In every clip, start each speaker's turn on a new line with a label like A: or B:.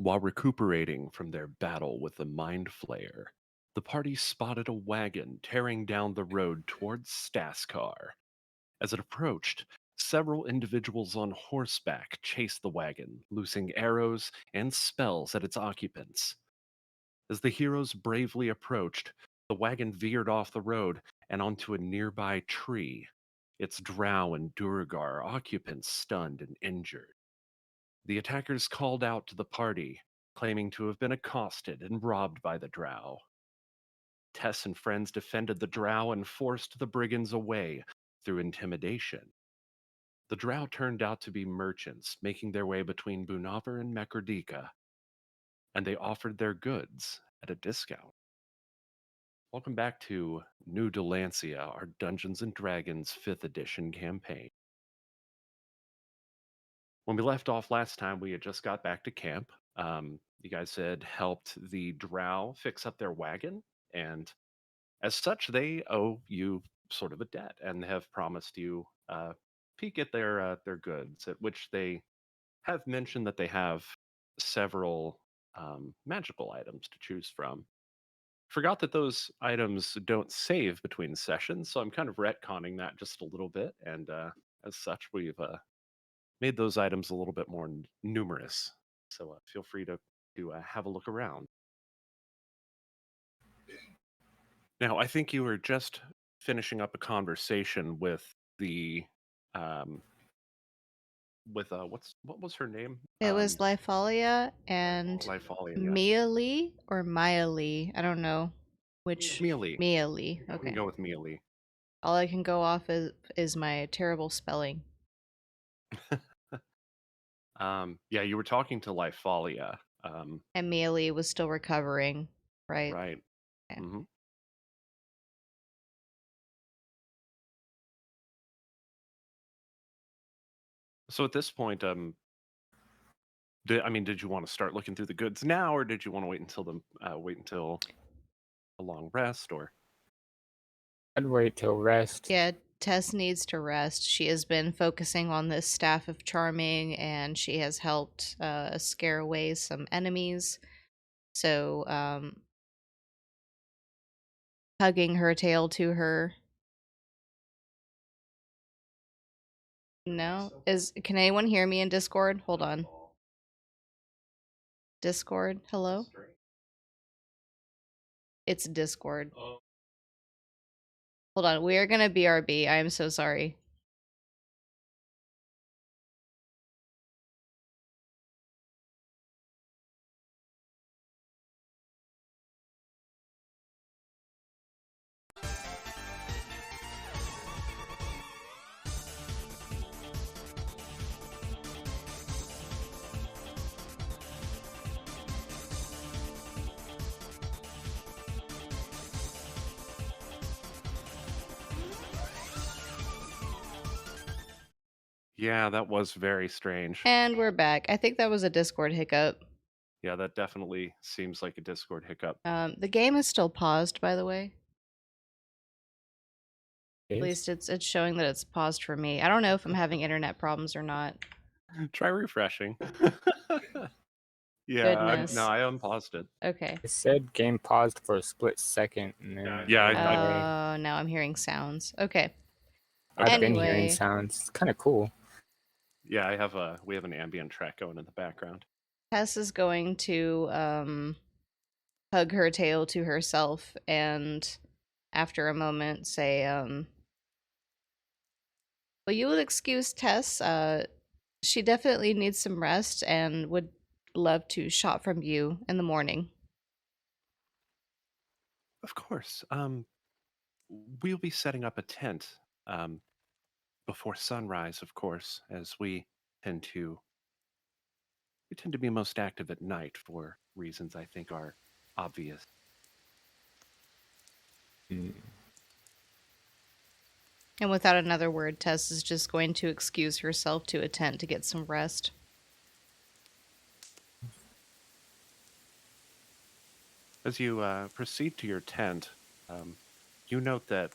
A: While recuperating from their battle with the Mind Flayer, the party spotted a wagon tearing down the road towards Staskar. As it approached, several individuals on horseback chased the wagon, loosing arrows and spells at its occupants. As the heroes bravely approached, the wagon veered off the road and onto a nearby tree, its drow and duergar occupants stunned and injured. The attackers called out to the party, claiming to have been accosted and robbed by the drow. Tess and friends defended the drow and forced the brigands away through intimidation. The drow turned out to be merchants making their way between Bunavar and Mekerdika, and they offered their goods at a discount. Welcome back to New Dalancia, our Dungeons and Dragons 5th edition campaign. When we left off last time, we had just got back to camp. You guys had helped the drow fix up their wagon, and as such, they owe you sort of a debt and have promised you peek at their goods, at which they have mentioned that they have several magical items to choose from. Forgot that those items don't save between sessions, so I'm kind of retconning that just a little bit, and as such, we've made those items a little bit more numerous. So feel free to have a look around. Now, I think you were just finishing up a conversation with the um, what was her name?
B: It was Lifolia and
A: Lifolia, yes.
B: Mealy or Miley. I don't know which.
A: Mealy.
B: Mealy.
A: We
B: Okay.
A: can go with Mealy.
B: All I can go off is my terrible spelling.
A: Yeah, you were talking to Lifolia.
B: And Mealy was still recovering, right?
A: Right.
B: Okay.
A: hmm So at this point, did you want to start looking through the goods now, or did you want to wait until a long rest, or?
C: I'd wait till rest.
B: Yeah, Tess needs to rest. She has been focusing on this staff of charming, and she has helped scare away some enemies. So, hugging her tail to her. No, can anyone hear me in Discord? Hold on. Discord, hello. It's Discord. Hold on, we are gonna BRB. I am so sorry.
A: Yeah, that was very strange.
B: And we're back. I think that was a Discord hiccup.
A: Yeah, that definitely seems like a Discord hiccup.
B: The game is still paused, by the way. At
C: Yes.
B: least it's showing that it's paused for me. I don't know if I'm having internet problems or not.
A: Try refreshing.
B: Goodness.
A: I unpaused it.
B: Okay.
C: It said game paused for a split second, and then
B: Oh, now I'm hearing sounds. Okay.
C: I've been
B: Anyway.
C: hearing sounds. It's kind of cool.
A: Yeah, we have an ambient track going in the background.
B: Tess is going to hug her tail to herself and after a moment say, well, you will excuse Tess. She definitely needs some rest and would love to shop from you in the morning.
A: Of course. We'll be setting up a tent before sunrise, of course, as we tend to be most active at night for reasons I think are obvious.
C: Mm.
B: And without another word, Tess is just going to excuse herself to a tent to get some rest.
A: As you proceed to your tent, you note that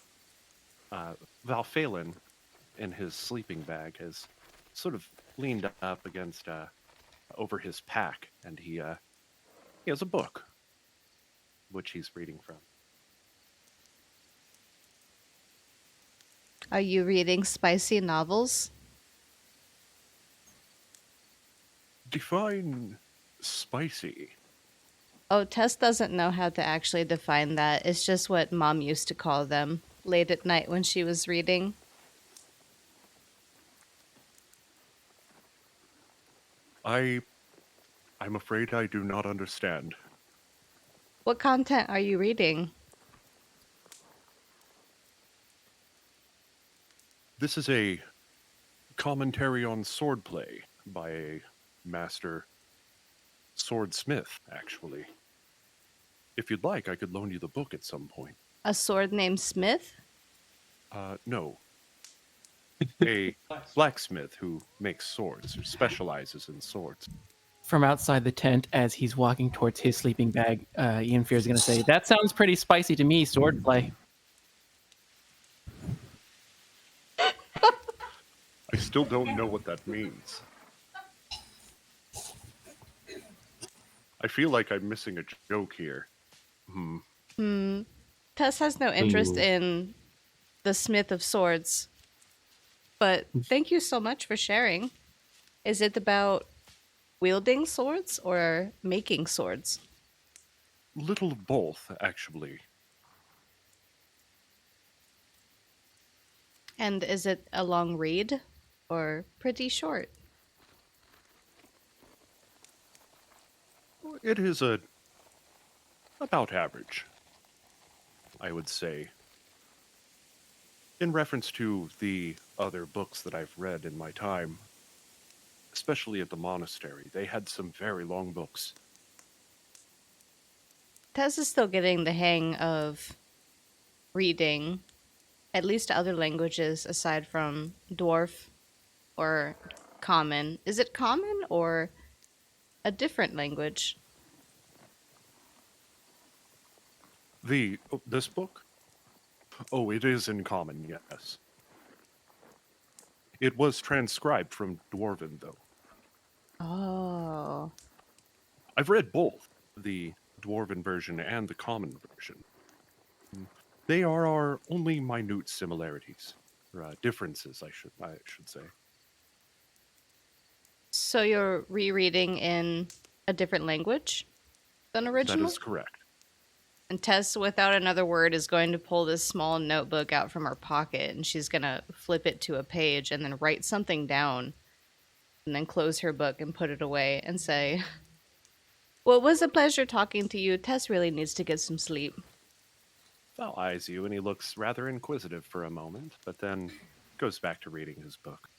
A: Valphalin, in his sleeping bag, has sort of leaned up against a over his pack, and he has a book, which he's reading from.
B: Are you reading spicy novels?
A: Define spicy.
B: Oh, Tess doesn't know how to actually define that. It's just what Mom used to call them late at night when she was reading.
A: I'm afraid I do not understand.
B: What content are you reading?
A: This is a commentary on swordplay by a master swordsmith, actually. If you'd like, I could loan you the book at some point.
B: A sword named Smith?
A: No. A blacksmith who makes swords, or specializes in swords.
D: From outside the tent, as he's walking towards his sleeping bag, Ian Fear is going to say, "That sounds pretty spicy to me, swordplay."
A: I still don't know what that means. I feel like I'm missing a joke here.
B: Tess has no interest
D: Ooh.
B: in the Smith of Swords. But thank you so much for sharing. Is it about wielding swords or making swords?
A: Little of both, actually.
B: And is it a long read or pretty short?
A: It is about average, I would say. In reference to the other books that I've read in my time, especially at the monastery, they had some very long books.
B: Tess is still getting the hang of reading at least other languages aside from dwarf or common. Is it common or a different language?
A: This book? Oh, it is in common, yes. It was transcribed from Dwarven, though.
B: Oh.
A: I've read both, the Dwarven version and the common version. They are our only minute similarities, or differences, I should say.
B: So you're rereading in a different language than original?
A: That is correct.
B: And Tess, without another word, is going to pull this small notebook out from her pocket and she's going to flip it to a page and then write something down and then close her book and put it away and say, "Well, it was a pleasure talking to you. Tess really needs to get some sleep."
A: Val eyes you, and he looks rather inquisitive for a moment, but then goes back to reading his book.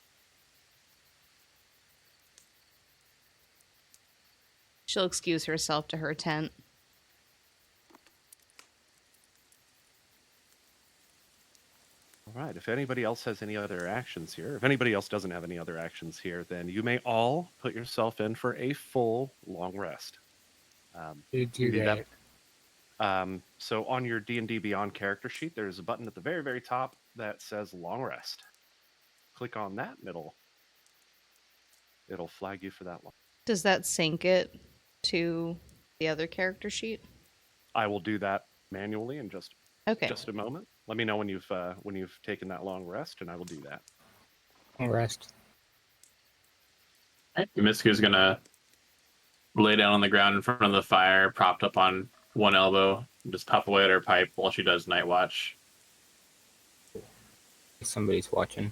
B: She'll excuse herself to her tent.
A: All right, if anybody else has any other actions here, if anybody else doesn't have any other actions here, then you may all put yourself in for a full long rest.
C: You do that.
A: So on your D&D Beyond character sheet, there's a button at the very, very top that says long rest. Click on that and it'll flag you for that one.
B: Does that sync it to the other character sheet?
A: I will do that manually in just a moment. Let me know when you've taken that long rest, and I will do that.
C: Long rest.
E: Misku's gonna lay down on the ground in front of the fire, propped up on one elbow, and just puff away at her pipe while she does night watch.
C: Somebody's watching.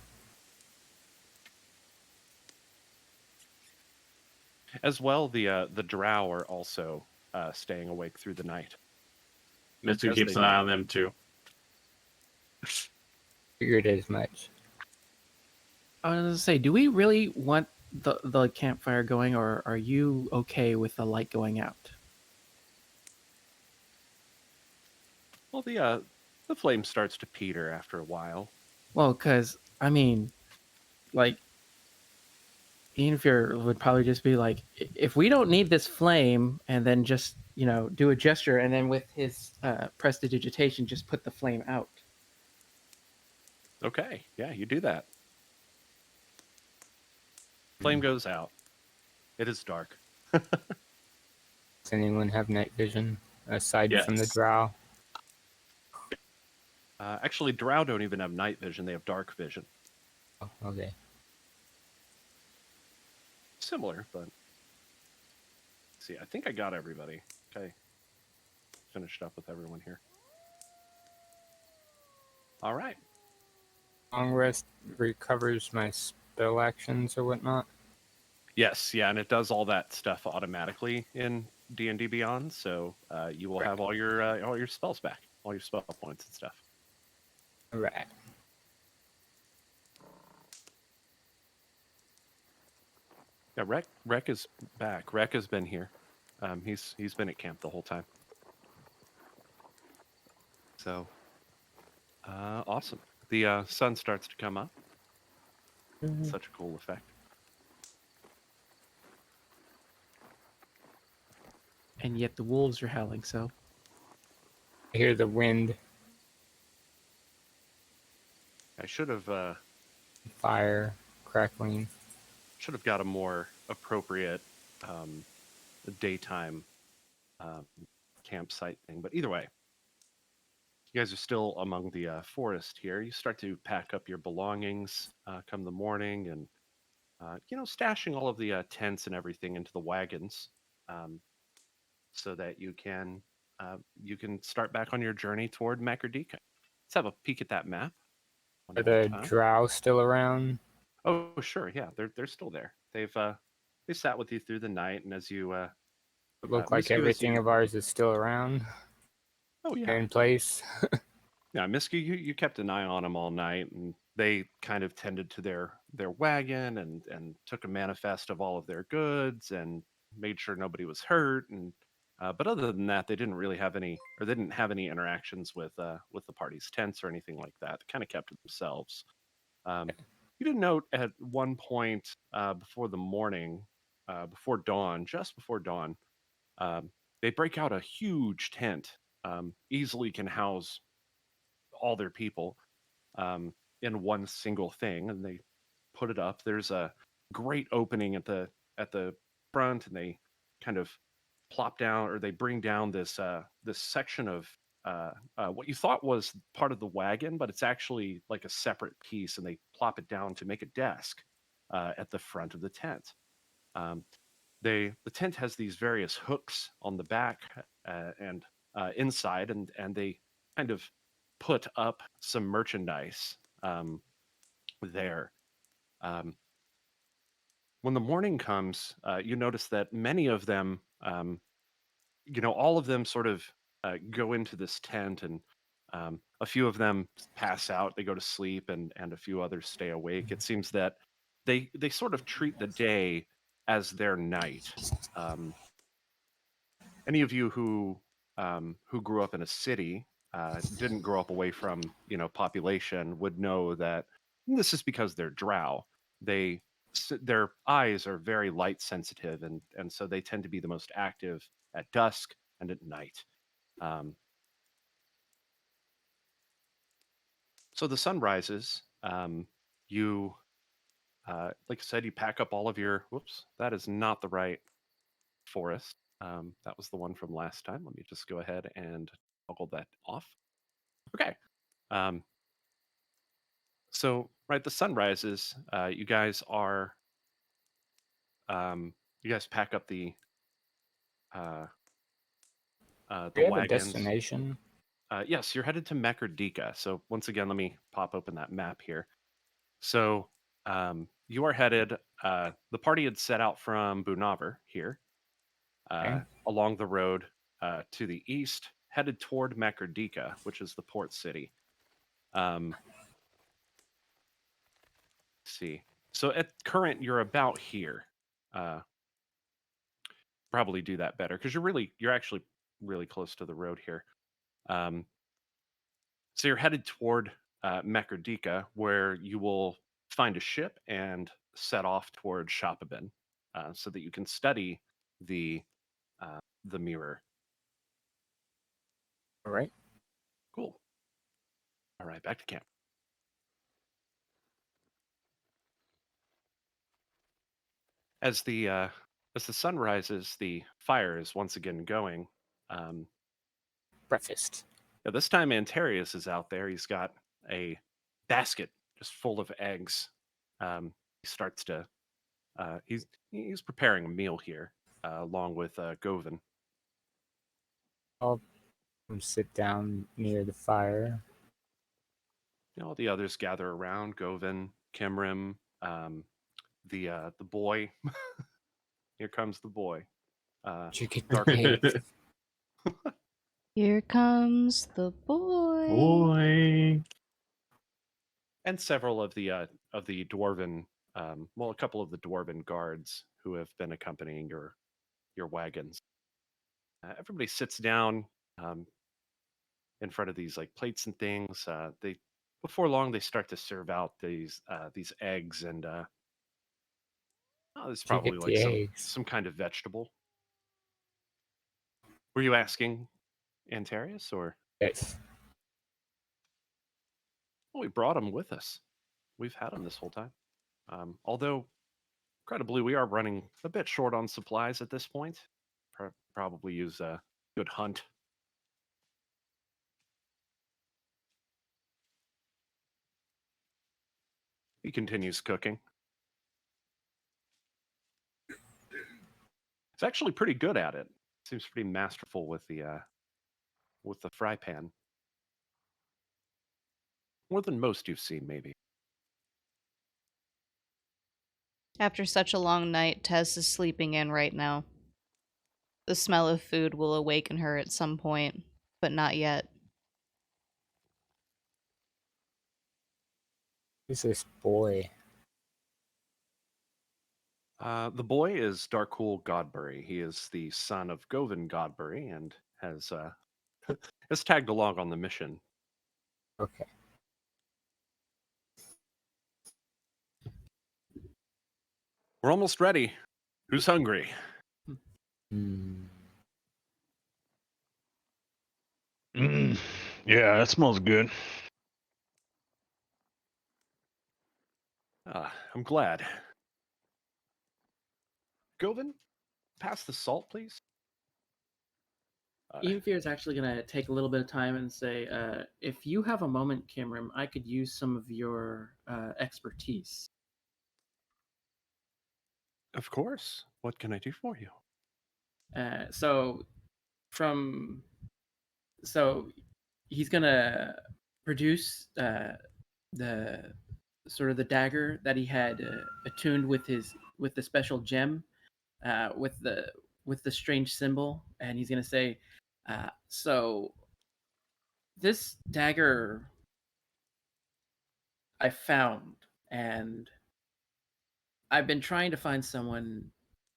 A: As well, the drow are also staying awake through the night.
E: Misku
A: As
E: keeps
A: they
E: an eye
A: do.
E: on them too.
C: Figured as much.
D: I was going to say, do we really want the campfire going, or are you okay with the light going out?
A: Well, the flame starts to peter after a while.
D: Well, because, I mean, like, Ian Fear would probably just be like, if we don't need this flame, and then just, do a gesture, and then with his prestidigitation, just put the flame out.
A: Okay, yeah, you do that. Flame goes out. It is dark.
C: Does anyone have night vision aside from the
E: Yes.
C: drow?
A: Actually, drow don't even have night vision. They have dark vision.
C: Oh, okay.
A: Similar, but... See, I think I got everybody. Okay. Finished up with everyone here. All right.
C: Long rest recovers my spell actions or whatnot.
A: Yes, yeah, and it does all that stuff automatically in D&D Beyond, so you will have all your spells back, all your spell points and stuff.
C: All right.
A: Yeah, Rek is back. Rek has been here. He's been at camp the whole time. So, awesome. The sun starts to come up. Such a cool effect.
D: And yet the wolves are howling, so.
C: I hear the wind,
A: I should have
C: fire, crackling.
A: got a more appropriate daytime campsite thing, but either way, you guys are still among the forest here. You start to pack up your belongings come the morning, and stashing all of the tents and everything into the wagons, so that you can start back on your journey toward Makardika. Let's have a peek at that map. One
C: Are
A: more
C: the
A: time.
C: drow still around?
A: Oh, sure, yeah, they're still there. They sat with you through the night, and as you
C: It look like
A: Misku, as
C: everything
A: you
C: of ours is still around
A: oh yeah,
C: in place.
A: yeah, Misku, you kept an eye on them all night, and they kind of tended to their wagon and took a manifest of all of their goods and made sure nobody was hurt. And but other than that, they didn't really have any, or they didn't have any interactions with the party's tents or anything like that. They kind of kept to themselves. You did note at one point before the morning, before dawn, just before dawn, um, they break out a huge tent. Easily can house all their people in one single thing, and they put it up. There's a great opening at the front, and they kind of plop down, or they bring down this section of what you thought was part of the wagon, but it's actually like a separate piece, and they plop it down to make a desk at the front of the tent. Um, the tent has these various hooks on the back and inside, and they kind of put up some merchandise there. Um, when the morning comes, you notice that many of them, all of them sort of go into this tent, and a few of them pass out. They go to sleep, and a few others stay awake. It seems that they sort of treat the day as their night. Um, any of you who grew up in a city, didn't grow up away from population, would know that this is because they're drow. Their eyes are very light sensitive, and so they tend to be the most active at dusk and at night. Um, so the sun rises. You like I said, you pack up all of your. Whoops, that is not the right forest. That was the one from last time. Let me just go ahead and toggle that off. Okay. Um, so right, the sun rises. You guys are. You guys pack up uh,
C: Do
A: the
C: you have a
A: wagons.
C: destination?
A: Yes, you're headed to Makardika. So once again, let me pop open that map here. So you are headed. The party had set out from Bunavar here,
C: Okay.
A: along the road to the east, headed toward Makardika, which is the port city. Let's see. So at current, you're about here. Uh, Probably do that better because you're actually really close to the road here. Um, so you're headed toward Makardika, where you will find a ship and set off toward Shopabin, so that you can study the the mirror.
C: All right.
A: Cool. All right, back to camp. As the As the sun rises, the fire is once again going. Um,
C: Breakfast.
A: this time, Antarius is out there. He's got a basket just full of eggs. He starts to. He's preparing a meal here, along with Govin.
C: I'll sit down near the fire.
A: All the others gather around. Govin, Kimrim, the boy. Here comes the boy.
C: Chicken
A: Dark
C: eggs.
B: Here comes the boy.
E: Boy.
A: And several of the dwarven, a couple of the dwarven guards who have been accompanying your wagons. Everybody sits down in front of these like plates and things. They before long they start to serve out these eggs and there's
C: Did you
A: probably
C: get
A: like
C: the eggs?
A: some kind of vegetable. Were you asking Antarius or?
C: Yes.
A: Well, we brought him with us. We've had him this whole time. Although, incredibly, we are running a bit short on supplies at this point. Probably use a good hunt. He continues cooking. He's actually pretty good at it. Seems pretty masterful with the fry pan. More than most you've seen, maybe.
B: After such a long night, Tess is sleeping in right now. The smell of food will awaken her at some point, but not yet.
C: Who's this boy?
A: The boy is Darkul Godbury. He is the son of Govin Godbury and has has tagged along on the mission.
C: Okay.
A: We're almost ready. Who's hungry?
C: Hmm.
F: Yeah, that smells good.
A: I'm glad. Govin, pass the salt, please.
D: Evenfear is actually going to take a little bit of time and say, if you have a moment, Kimrim, I could use some of your expertise.
A: Of course. What can I do for you?
D: So he's going to produce the sort of the dagger that he had attuned with the special gem, with the strange symbol, and he's going to say, so this dagger I found, and I've been trying to find someone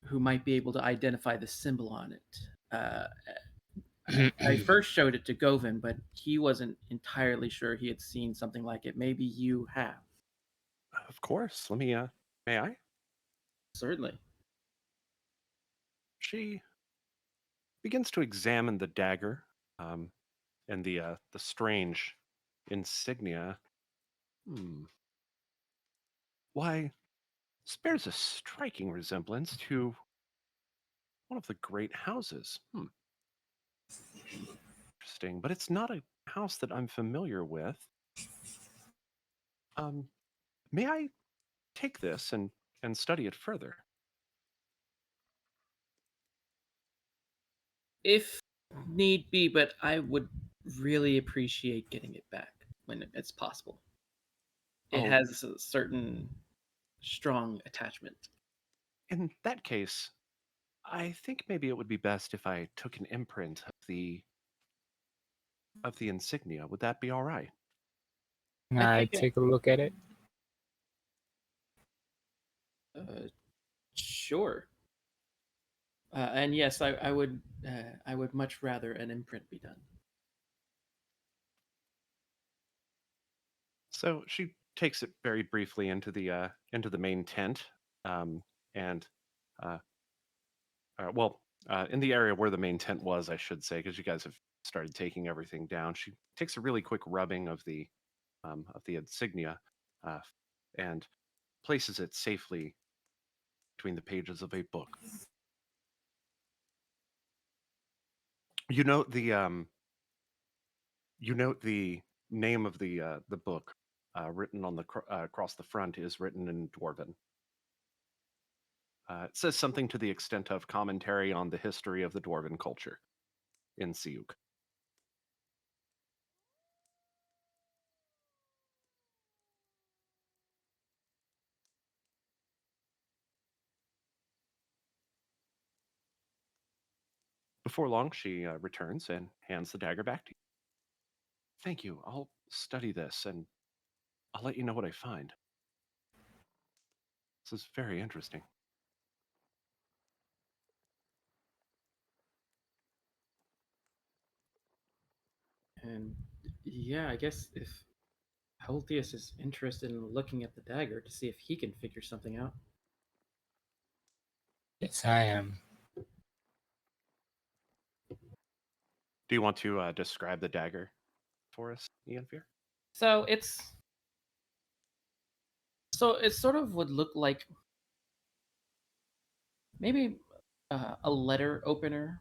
D: who might be able to identify the symbol on it. I first showed it to Govin, but he wasn't entirely sure he had seen something like it. Maybe you have.
A: Of course. Let me, may I?
D: Certainly.
A: She begins to examine the dagger and the strange insignia. Why, this bears a striking resemblance to one of the great houses. Interesting, but it's not a house that I'm familiar with. May I take this and study it further?
D: If need be, but I would really appreciate getting it back when it's possible. It
A: Oh.
D: has a certain strong attachment.
A: In that case, I think maybe it would be best if I took an imprint of the insignia. Would that be all right?
C: Can
D: I
C: I
D: think
C: take a look at it?
D: Sure. And yes, I would much rather an imprint be done.
A: So she takes it very briefly into the main tent, and in the area where the main tent was, I should say, because you guys have started taking everything down. She takes a really quick rubbing of the insignia, and places it safely between the pages of a book. You note the name of the book written on the across the front is written in Dwarven. It says something to the extent of commentary on the history of the Dwarven culture in Siuk. Before long, she returns and hands the dagger back to you. Thank you. I'll study this and I'll let you know what I find. This is very interesting.
D: And yeah, I guess if Holthius is interested in looking at the dagger to see if he can figure something out.
C: Yes, I am.
A: Do you want to describe the dagger for us, Ian Fear?
D: So it sort of would look like maybe a letter opener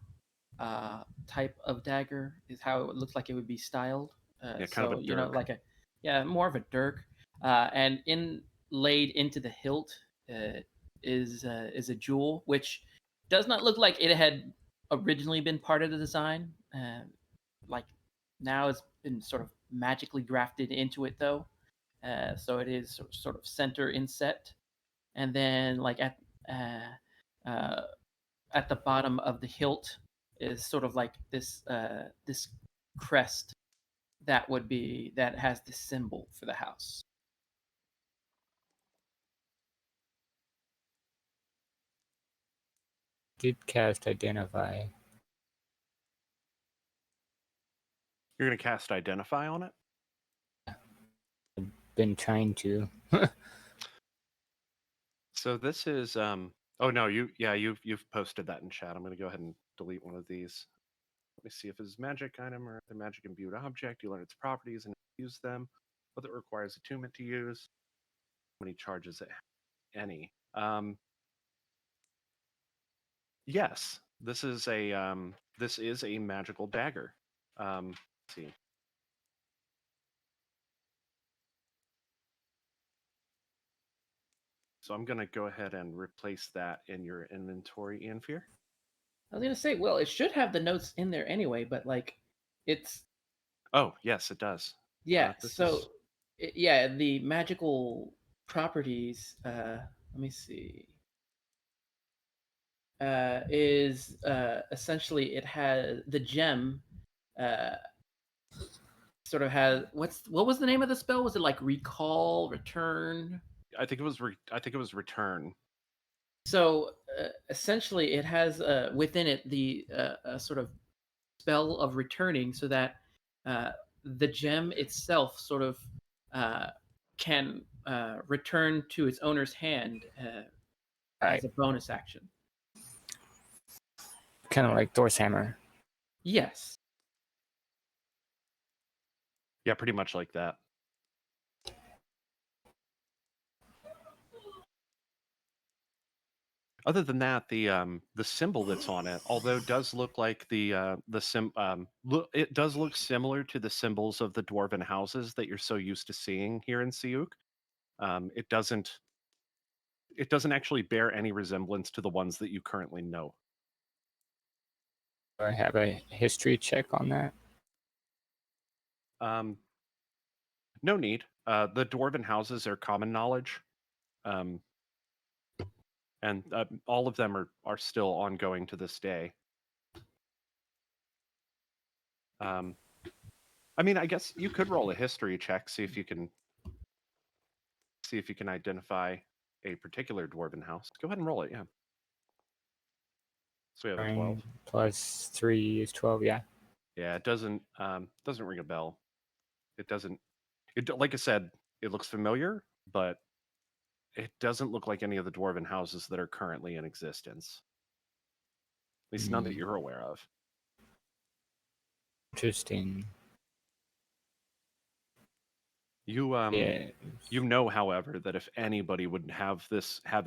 D: type of dagger is how it looks like it would be styled.
A: Yeah, kind of a dirk.
D: Like more of a dirk, and inlaid into the hilt is a jewel, which does not look like it had originally been part of the design. Like now it's been sort of magically grafted into it though, so it is sort of center inset, and then like uh, at the bottom of the hilt is sort of like this crest that has the symbol for the house.
C: Did cast Identify.
A: You're going to cast Identify on it?
C: Been trying to.
A: So this is oh no, you've posted that in chat. I'm going to go ahead and delete one of these. Let me see if it's magic item or the magic imbued object. You learn its properties and use them. Whether it requires attunement to use. How many charges it any. Yes, this is a magical dagger. Let's see. So I'm going to go ahead and replace that in your inventory, Ian Fear.
D: I was gonna say, well, it should have the notes in there anyway, but like, it's
A: Oh, yes, it does.
D: yeah.
A: This
D: So
A: is...
D: yeah, the magical properties. Let me see. Is essentially it has the gem. Uh, Sort of has what was the name of the spell? Was it like recall, return?
A: I think it was return.
D: So essentially, it has within it the sort of spell of returning, so that the gem itself sort of can return to its owner's hand
C: Right.
D: as a bonus action.
C: Kind of like Thor's hammer.
D: Yes.
A: Yeah, pretty much like that. Other than that, the symbol that's on it, although it does look like it does look similar to the symbols of the dwarven houses that you're so used to seeing here in Siuk. It doesn't actually bear any resemblance to the ones that you currently know.
C: Do I have a history check on that?
A: No need. The dwarven houses are common knowledge, and all of them are still ongoing to this day. I mean, I guess you could roll a history check, see if you can identify a particular dwarven house. Go ahead and roll it, yeah. So we have a 12.
C: Plus 3 is 12, yeah.
A: Yeah, it doesn't ring a bell. It doesn't. Like I said, it looks familiar, but it doesn't look like any of the dwarven houses that are currently in existence. At least none that you're aware of.
C: Interesting.
A: You
C: Yeah.
A: you know, however, that if anybody would have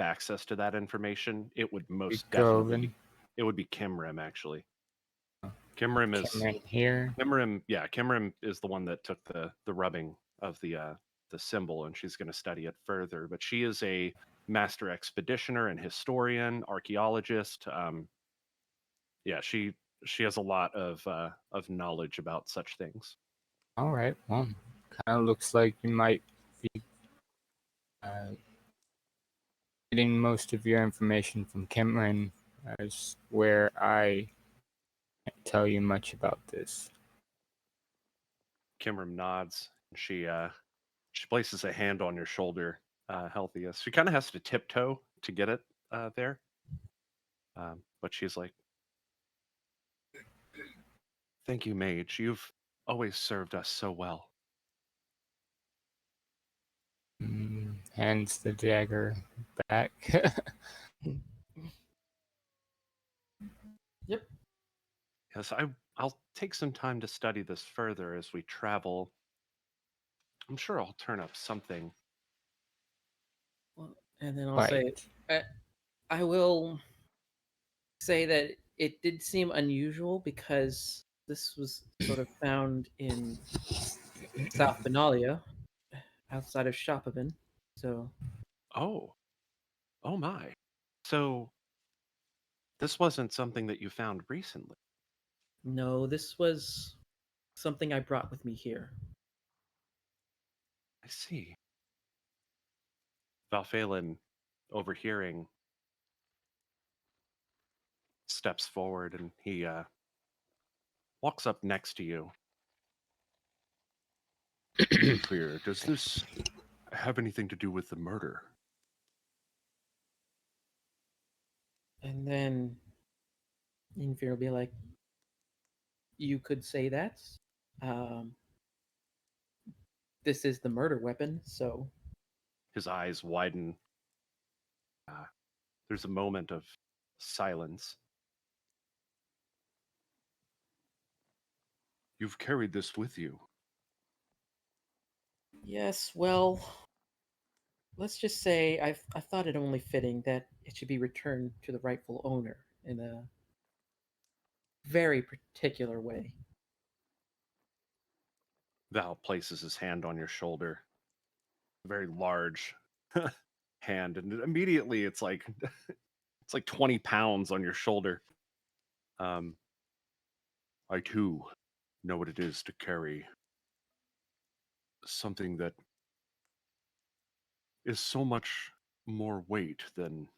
A: access to that information, it would most definitely
C: Govin.
A: it would be Kimrim, actually. Kimrim is
C: Kimrim here.
A: Kimrim is the one that took the rubbing of the symbol, and she's going to study it further. But she is a master expeditioner and historian, archaeologist. She has a lot of knowledge about such things.
C: All right. Well, kind of looks like you might be getting most of your information from Kimrim, as where I can't tell you much about this.
A: Kimrim nods. She places a hand on your shoulder, Healthiest. She kind of has to tiptoe to get it there. But she's like, "Thank you, Mage. You've always served us so well."
C: Hands the dagger back.
D: Yep.
A: Yes, I'll take some time to study this further as we travel. I'm sure I'll turn up something.
D: Well, and then I'll
C: Right.
D: say, I will say that it did seem unusual because this was sort of found in South Benalia, outside of Shopavin. So
A: Oh my. So this wasn't something that you found recently.
D: no, this was something I brought with me here.
A: I see. Valphalin, overhearing, steps forward and he walks up next to you. To be clear, does this have anything to do with the murder?
D: And then Infir will be like, "You could say that. Um, this is the murder weapon, so."
A: His eyes widen. There's a moment of silence. You've carried this with you.
D: Yes, well, let's just say I thought it only fitting that it should be returned to the rightful owner in a very particular way.
A: Val places his hand on your shoulder. A very large hand, and immediately it's like it's like 20 pounds on your shoulder. I too know what it is to carry something that is so much more weight than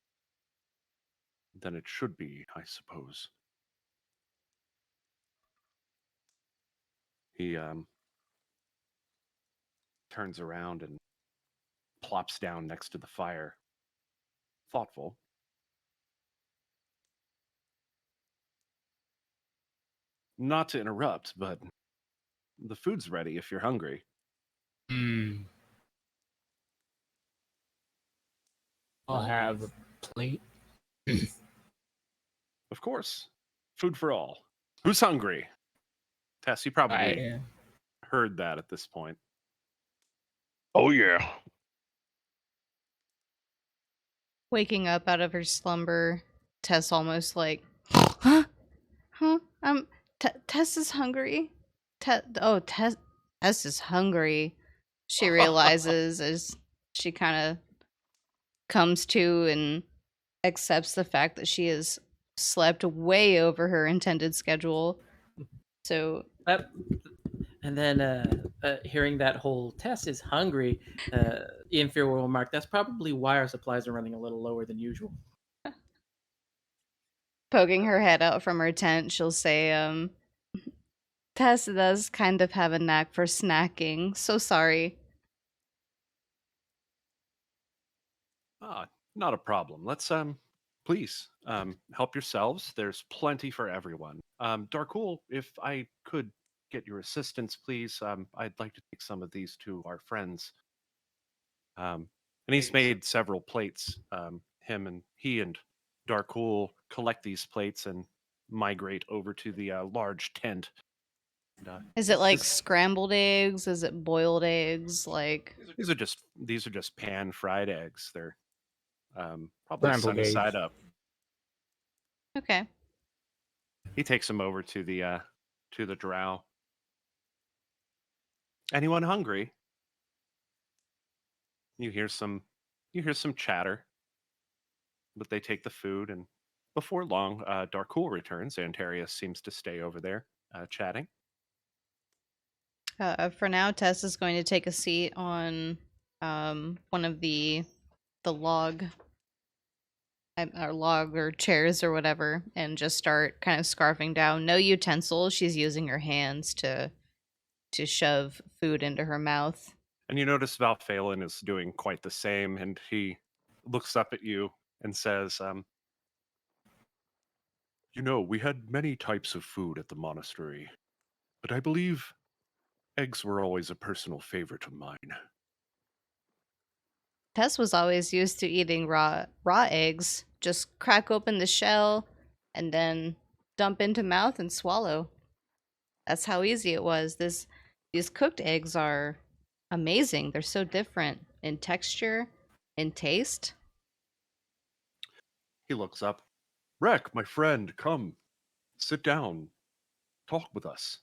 A: it should be, I suppose. He turns around and plops down next to the fire, thoughtful. Not to interrupt, but the food's ready if you're hungry.
C: I'll have a plate.
A: Of course. Food for all. Who's hungry? Tess, you probably
C: I
A: heard that at this point.
F: Oh yeah.
B: Waking up out of her slumber, Tess almost like, huh? Tess is hungry. Tess is hungry. She realizes as she kind of comes to and accepts the fact that she has slept way over her intended schedule. So
D: And then hearing that whole Tess is hungry, Infir will remark, "That's probably why our supplies are running a little lower than usual."
B: poking her head out from her tent, she'll say, Tess does kind of have a knack for snacking. So sorry.
A: Not a problem. Let's please help yourselves. There's plenty for everyone. Darkul, if I could get your assistance, please. I'd like to take some of these to our friends. And he's made several plates. He and Darkul collect these plates and migrate over to the large tent. And,
B: Is it like scrambled eggs? Is it boiled eggs? Like
A: these are just pan fried eggs. They're probably
C: Scrambled
A: sunny
C: eggs.
A: side up.
B: okay.
A: He takes him over to the drow. Anyone hungry? You hear some chatter, but they take the food, and before long, Darkul returns. Antarius seems to stay over there, chatting.
B: For now, Tess is going to take a seat on one of the log or chairs or whatever, and just start kind of scarfing down. No utensils. She's using her hands to shove food into her mouth.
A: And you notice Valphalin is doing quite the same, and he looks up at you and says, "You know, we had many types of food at the monastery, but I believe eggs were always a personal favorite of mine."
B: Tess was always used to eating raw eggs. Just crack open the shell and then dump into mouth and swallow. That's how easy it was. These cooked eggs are amazing. They're so different in texture, in taste.
A: He looks up. "Rek, my friend, come. Sit down. Talk with us."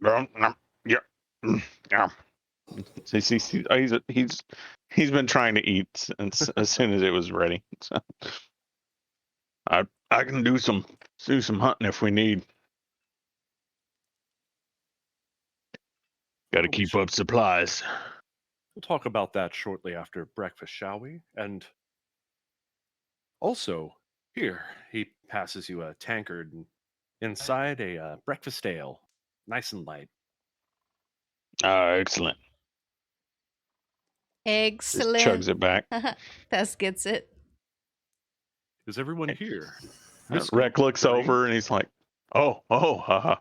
F: Yeah. Yeah. He's been trying to eat since as soon as it was ready. So I can do some hunting if we need. Got to
A: We
F: keep
A: should-
F: up supplies.
A: We'll talk about that shortly after breakfast, shall we? And also, here, he passes you a tankard, and inside a breakfast ale, nice and light.
F: Excellent. Just
B: Excellent.
F: chugs it back.
B: Tess gets it.
A: Is everyone here?
F: Rek looks
A: Cyrene?
F: over and he's like, "Oh, haha."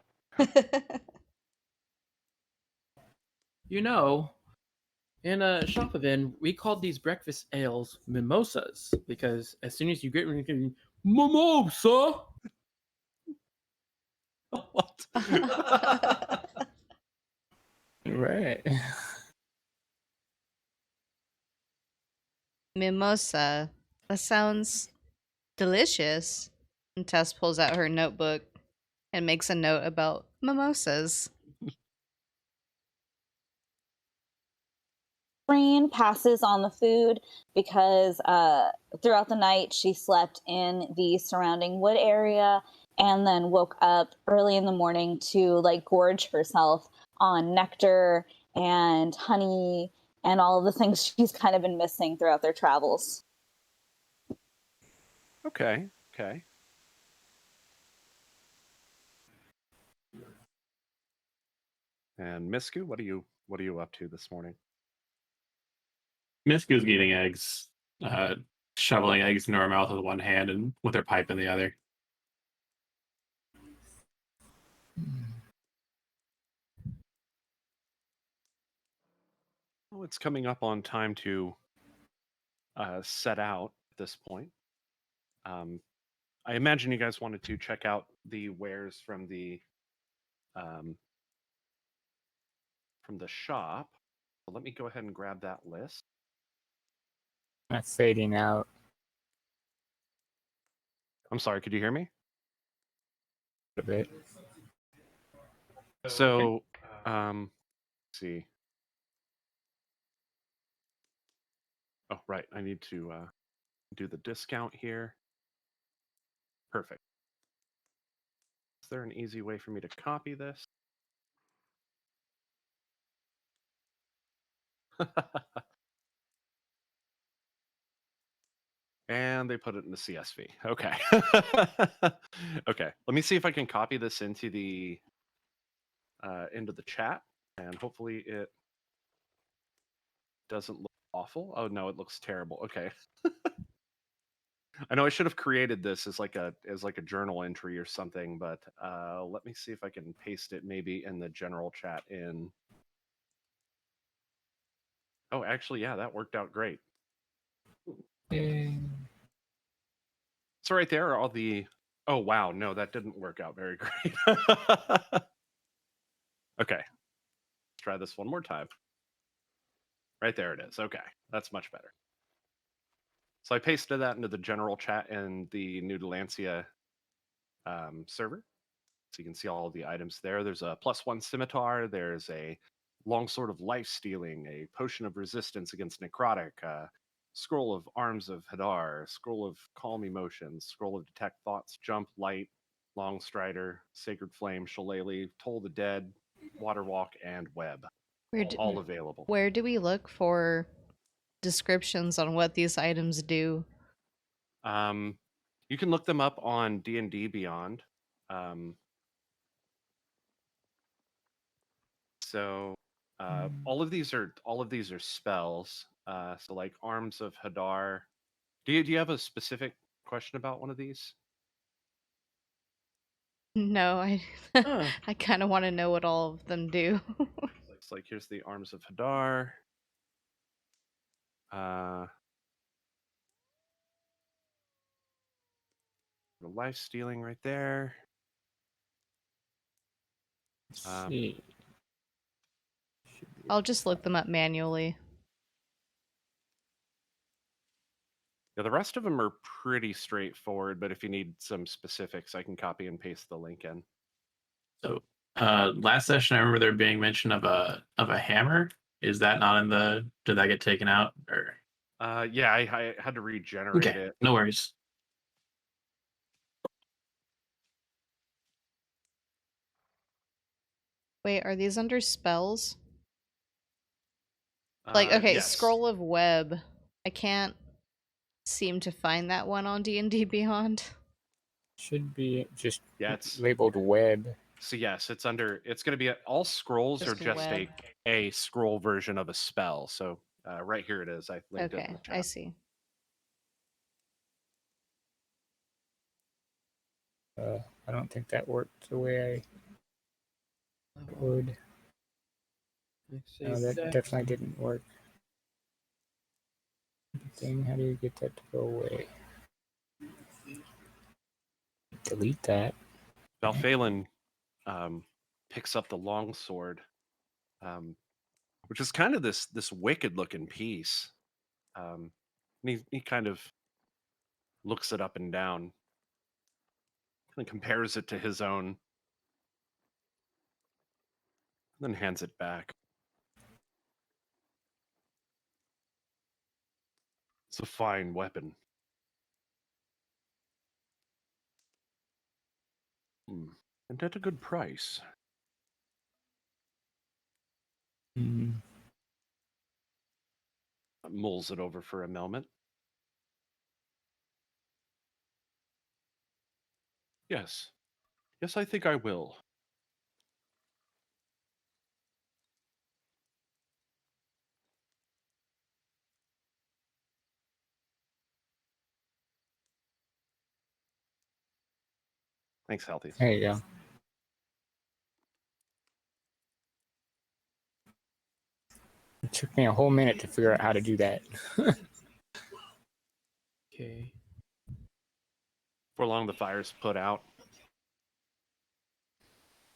D: You know, in a shop event, we called these breakfast ales mimosas because as soon as you get mimosa,
A: What?
C: Right.
B: Mimosa. That sounds delicious. And Tess pulls out her notebook and makes a note about mimosas.
G: Cyrene passes on the food because throughout the night she slept in the surrounding wood area and then woke up early in the morning to like gorge herself on nectar and honey and all of the things she's kind of been missing throughout their travels.
A: Okay. And Misku, what are you up to this morning?
E: Misku's eating eggs, shoveling eggs into her mouth with one hand and with her pipe in the other.
A: Well, it's coming up on time to set out at this point. I imagine you guys wanted to check out the wares from the shop. So let me go ahead and grab that list.
C: That's fading out.
A: I'm sorry, could you hear me?
C: A bit.
A: So, let's see. Oh, right. I need to do the discount here. Perfect. Is there an easy way for me to copy this? And they put it in the CSV. Okay. Okay. Let me see if I can copy this into the chat, and hopefully it doesn't look awful. Oh no, it looks terrible. Okay. I know I should have created this as like a journal entry or something, but let me see if I can paste it maybe in the general chat in. Oh, actually, yeah, that worked out great. So right there are all the. Oh wow, no, that didn't work out very great. Okay, let's try this one more time. Right there it is. Okay, that's much better. So I pasted that into the general chat in the new Dalancia server. So you can see all of the items there. There's a +1 scimitar. There's a longsword of life stealing, a potion of resistance against necrotic, scroll of arms of Hadar, scroll of calm emotions, scroll of detect thoughts, jump, light, long strider, sacred flame, shillelagh, toll the dead, water walk, and web. All available.
B: Where do we look for descriptions on what these items do?
A: You can look them up on D&D Beyond. So all of these are spells. So like Arms of Hadar. Do you have a specific question about one of these?
B: No, I
D: Huh.
B: I kind of want to know what all of them do.
A: It's like here's the Arms of Hadar. The life stealing right there.
C: Let's see.
B: I'll just look them up manually.
A: Yeah, the rest of them are pretty straightforward, but if you need some specifics, I can copy and paste the link in.
E: So last session, I remember there being mention of a hammer. Is that not in the? Did that get taken out? Or
A: yeah, I had to regenerate
E: okay,
A: it.
E: no worries.
B: Wait, are these under spells? Like, okay,
A: Yes.
B: Scroll of Web. I can't seem to find that one on D&D Beyond.
C: Should be just
A: Yeah, it's
C: labeled web.
A: so yes, it's under. It's going to be all scrolls are
B: Just
A: just
B: web.
A: a scroll version of a spell. So right here it is. I linked it in
B: Okay,
A: the chat.
B: I see.
C: I don't think that worked the way I would. No, that definitely didn't work. Thing, how do you get that to go away? Delete that.
A: Valphalin picks up the longsword, which is kind of this wicked looking piece. And he kind of looks it up and down, and compares it to his own, and then hands it back. It's a fine weapon. And at a good price. Mulls it over for a moment. Yes. Yes, I think I will. Thanks, Healthy.
C: There you go. It took me a whole minute to figure out how to do that.
D: Okay.
A: Before long, the fire's put out.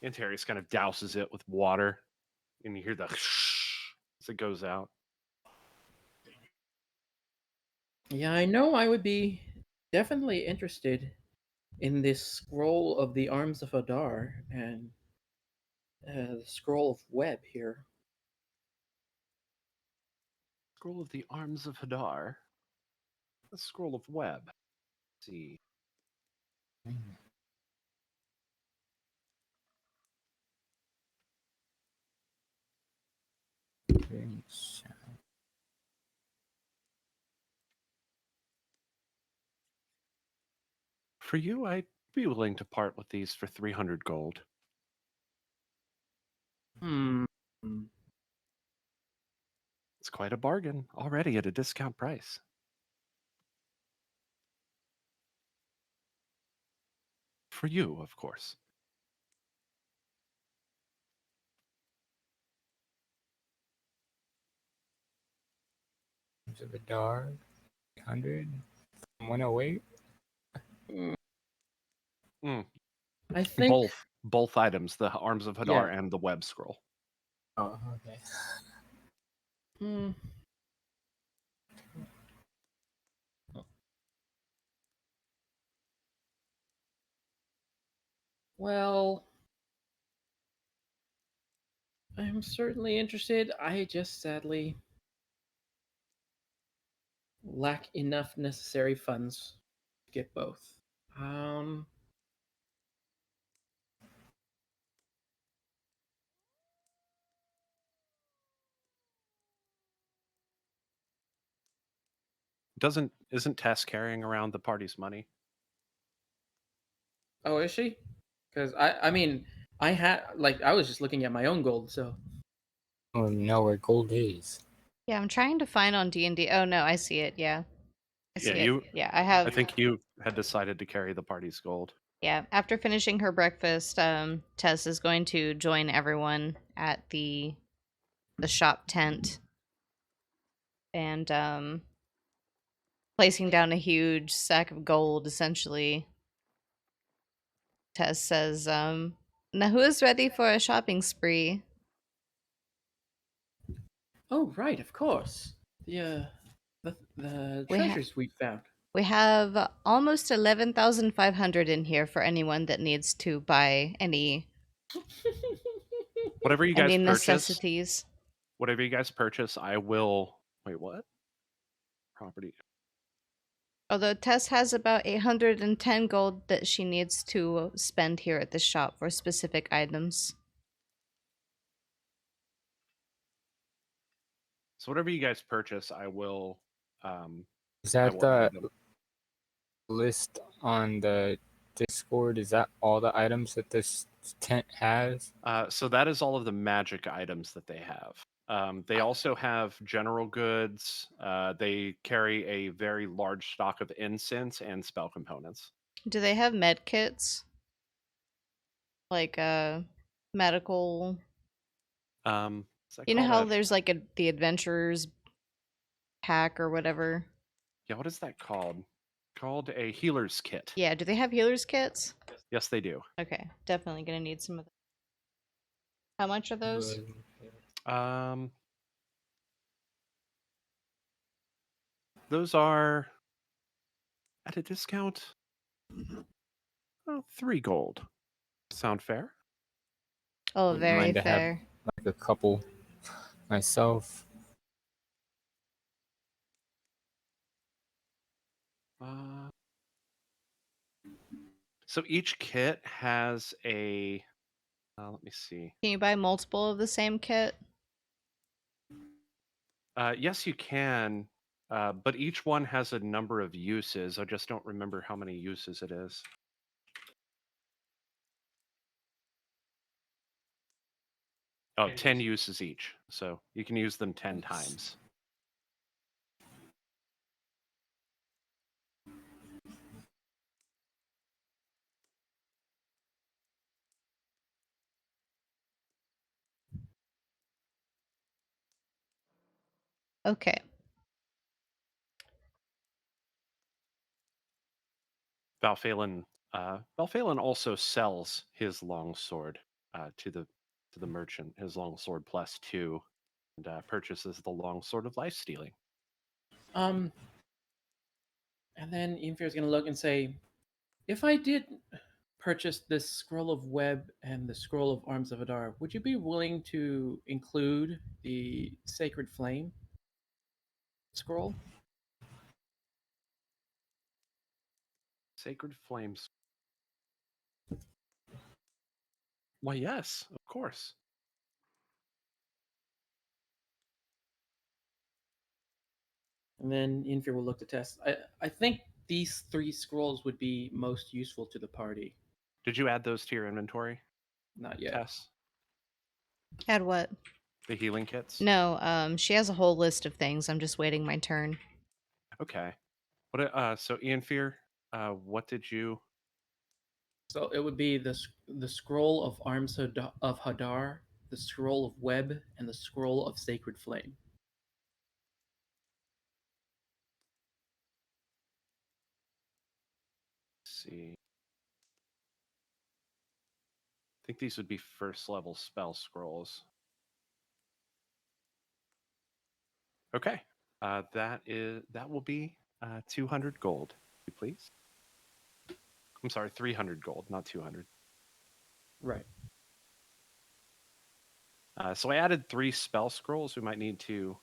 A: Antarius kind of douses it with water, and you hear the as it goes out.
D: Yeah, I know I would be definitely interested in this scroll of the Arms of Hadar and the scroll of web here.
A: Scroll of the Arms of Hadar. The scroll of web. Let's see. For you, I'd be willing to part with these for 300 gold. It's quite a bargain already at a discount price. For you, of course.
C: Of the dark, 100, 108.
D: I think
A: Both items, the Arms of Hadar and the web scroll.
C: Oh, okay.
D: Well, I'm certainly interested. I just sadly lack enough necessary funds to get both. Um,
A: Isn't Tess carrying around the party's money?
D: oh, is she? Because I mean, I had I was just looking at my own gold, so
C: I don't even know where gold is.
B: Yeah, I'm trying to find on D&D. Oh no, I see it. Yeah, I
A: Yeah,
B: see it. Yeah, I have.
A: I think you had decided to carry the party's gold.
B: Yeah, after finishing her breakfast, Tess is going to join everyone at the shop tent and placing down a huge sack of gold. Essentially, Tess says, "Now who is ready for a shopping spree?"
D: oh right, of course. The
B: We
D: treasures we found.
B: we have almost 11,500 in here for anyone that needs to buy any
A: Whatever you guys purchase,
B: necessities.
A: I will. Wait, what? Property.
B: Although Tess has about 810 gold that she needs to spend here at the shop for specific items.
A: So whatever you guys purchase, I will.
C: Is
A: I
C: that
A: will
C: the
A: add them.
C: list on the Discord? Is that all the items that this tent has?
A: So that is all of the magic items that they have. They also have general goods. They carry a very large stock of incense and spell components.
B: Do they have med kits? Like medical.
A: Is that
B: You know
A: called
B: how
A: a?
B: there's like the adventurer's pack or whatever?
A: Yeah, what is that called? Called a healer's kit.
B: Yeah, do they have healer's kits?
A: Yes, they do.
B: Okay, definitely gonna need some of them. How much are those?
A: Those are at a discount. Oh, 3 gold. Sound fair?
B: Oh,
C: Wouldn't
B: very
C: mind to have
B: fair.
C: like a couple myself.
A: So each kit has a. Let me see.
B: Can you buy multiple of the same kit?
A: Yes, you can, but each one has a number of uses. I just don't remember how many uses it is. Oh, 10 uses each. So you can use them 10 times.
B: Okay.
A: Valphalin also sells his longsword to the merchant, his longsword +2, and purchases the longsword of life stealing.
D: And then Infier's gonna look and say, if I did purchase this scroll of web and the scroll of arms of Adar, would you be willing to include the sacred flame scroll?
A: Sacred flames. Why, yes, of course.
D: And then Infier will look to test. I think these 3 scrolls would be most useful to the party.
A: Did you add those to your inventory,
D: Not yet.
A: Tess?
B: Add what?
A: The healing kits?
B: No, she has a whole list of things. I'm just waiting my turn.
A: Okay. So Ian Fear, what did you?
D: So it would be the scroll of arms of Hadar, the scroll of web, and the scroll of sacred flame.
A: See. I think these would be first level spell scrolls. Okay. That will be 200 gold, please. I'm sorry, 300 gold, not 200.
D: Right.
A: So I added 3 spell scrolls. We might need to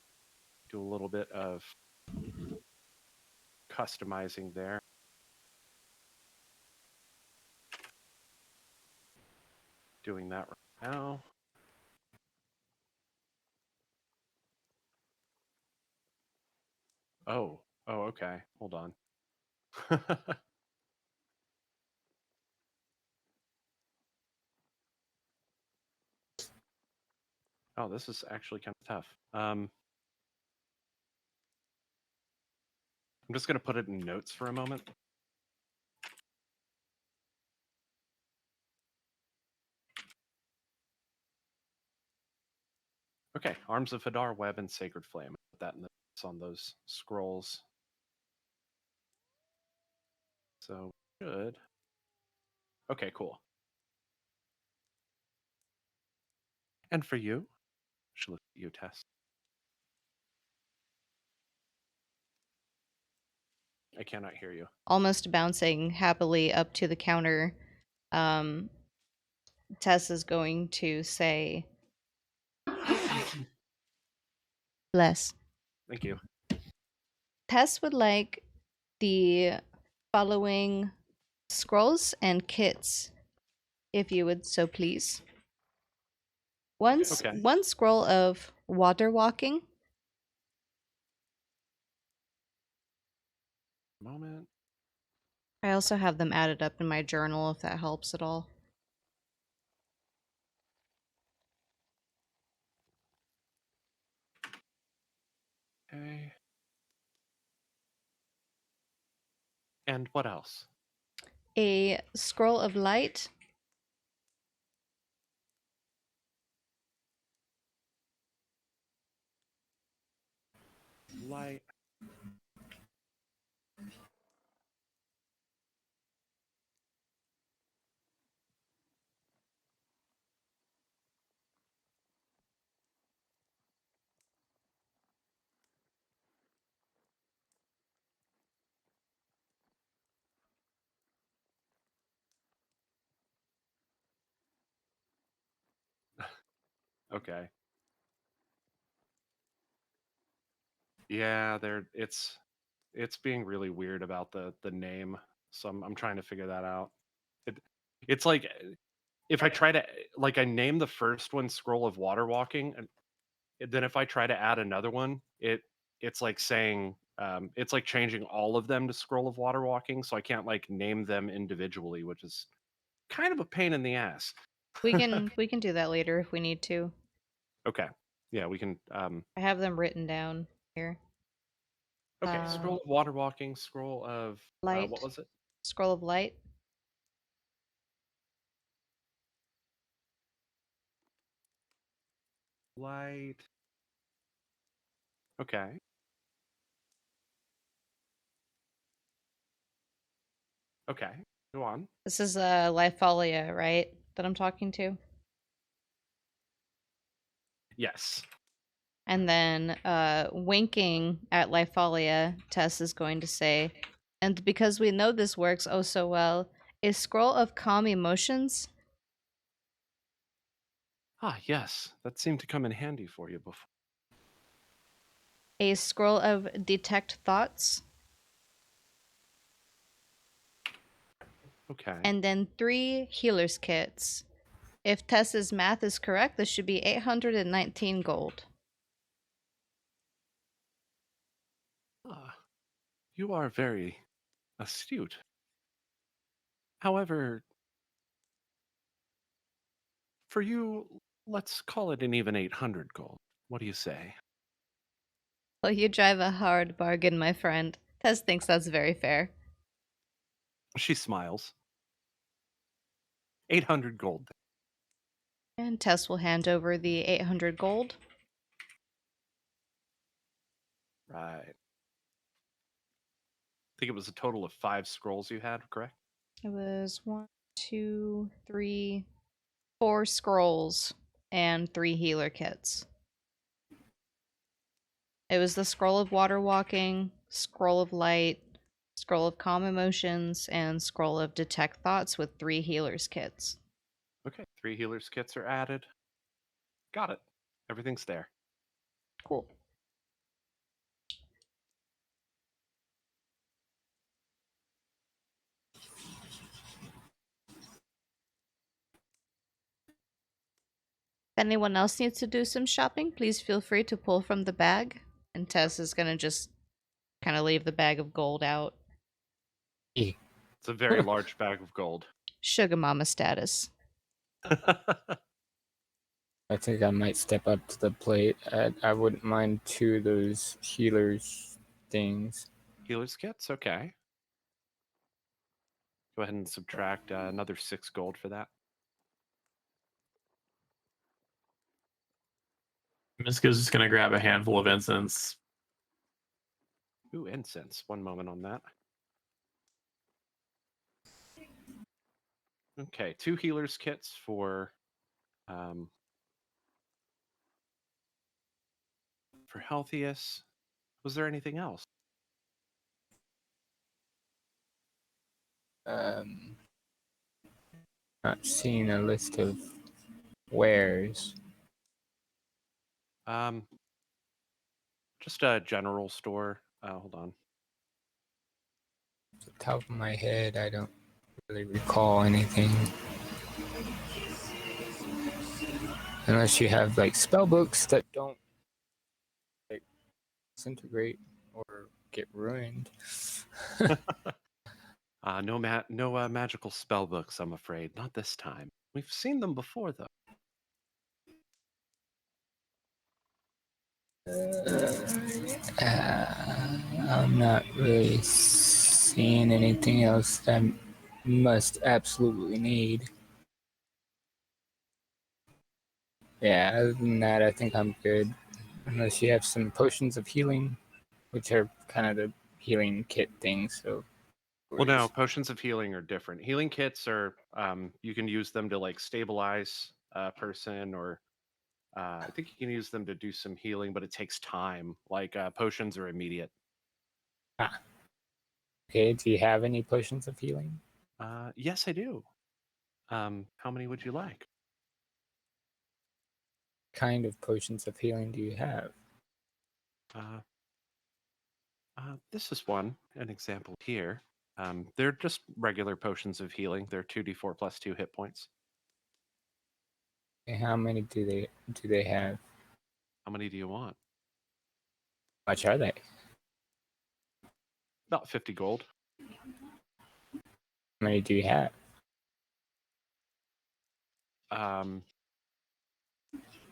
A: do a little bit of customizing there. Doing that right now. Oh, okay. Hold on. Oh, this is actually kind of tough. I'm just going to put it in notes for a moment. Okay, Arms of Hadar, Web, and Sacred Flame. Put that in the notes on those scrolls. So good. Okay, cool. And for you, should look at you, Tess. I cannot hear you.
B: Almost bouncing happily up to the counter, Tess is going to say, bless.
A: Thank you.
B: Tess would like the following scrolls and kits, if you would so please. One scroll of water walking.
A: Moment.
B: I also have them added up in my journal if that helps at all.
A: Okay. And what else?
B: A scroll of light.
A: Light. Okay. Yeah, it's being really weird about the name. So I'm trying to figure that out. It's like if I try to like I name the first one Scroll of Water Walking, and then if I try to add another one, it's like saying it's like changing all of them to Scroll of Water Walking, so I can't like name them individually, which is kind of a pain in the ass.
B: We can do that later if we need to.
A: Okay. Yeah, we can
B: I have them written down here.
A: okay, Scroll of Water Walking, Scroll of
B: light.
A: what was it?
B: Scroll of light.
A: Light. Okay. Okay. Go on.
B: This is Lifolia, right? That I'm talking to.
A: Yes.
B: And then winking at Lifolia, Tess is going to say, and because we know this works oh so well, a scroll of calm emotions.
A: Ah, yes. That seemed to come in handy for you before.
B: A scroll of detect thoughts.
A: Okay.
B: And then 3 healer's kits. If Tess's math is correct, this should be 819 gold.
A: Ah, you are very astute. However, for you, let's call it an even 800 gold. What do you say?
B: Well, you drive a hard bargain, my friend. Tess thinks that's very fair.
A: She smiles. 800 gold.
B: And Tess will hand over the 800 gold.
A: Right. I think it was a total of 5 scrolls you had, correct?
B: It was 1, 2, 3, 4 scrolls and 3 healer kits. It was the scroll of water walking, scroll of light, scroll of calm emotions, and scroll of detect thoughts with 3 healers kits.
A: Okay, 3 healers kits are added. Got it. Everything's there.
D: Cool.
B: If anyone else needs to do some shopping, please feel free to pull from the bag. And Tess is gonna just kind of leave the bag of gold out.
A: It's a very large bag of gold.
B: Sugar mama status.
C: I think I might step up to the plate. I wouldn't mind 2 of those healers things.
A: Healer's kits, okay. Go ahead and subtract another 6 gold for that.
E: Misku's just gonna grab a handful of incense.
A: Ooh, incense. One moment on that. Okay, 2 healer's kits for Healthiest. Was there anything else?
C: Not seeing a list of wares.
A: Just a general store. Hold on.
C: Off the top of my head, I don't really recall anything. Unless you have like spell books that don't like disintegrate or get ruined.
A: No magical spell books, I'm afraid. Not this time. We've seen them before, though.
C: I'm not really seeing anything else that I must absolutely need. Yeah, other than that, I think I'm good. Unless you have some potions of healing, which are kind of the healing kit thing. So,
A: Well, no, potions of healing are different. Healing kits are you can use them to like stabilize a person, or I think you can use them to do some healing, but it takes time. Like potions are immediate.
C: Okay, do you have any potions of healing?
A: Yes, I do. How many would you like?
C: Kind of potions of healing do you have?
A: This is an example here. They're just regular potions of healing. They're 2d4 plus 2 hit points.
C: Okay, how many do they have?
A: How many do you want?
C: How much are they?
A: About 50 gold.
C: How many do you have?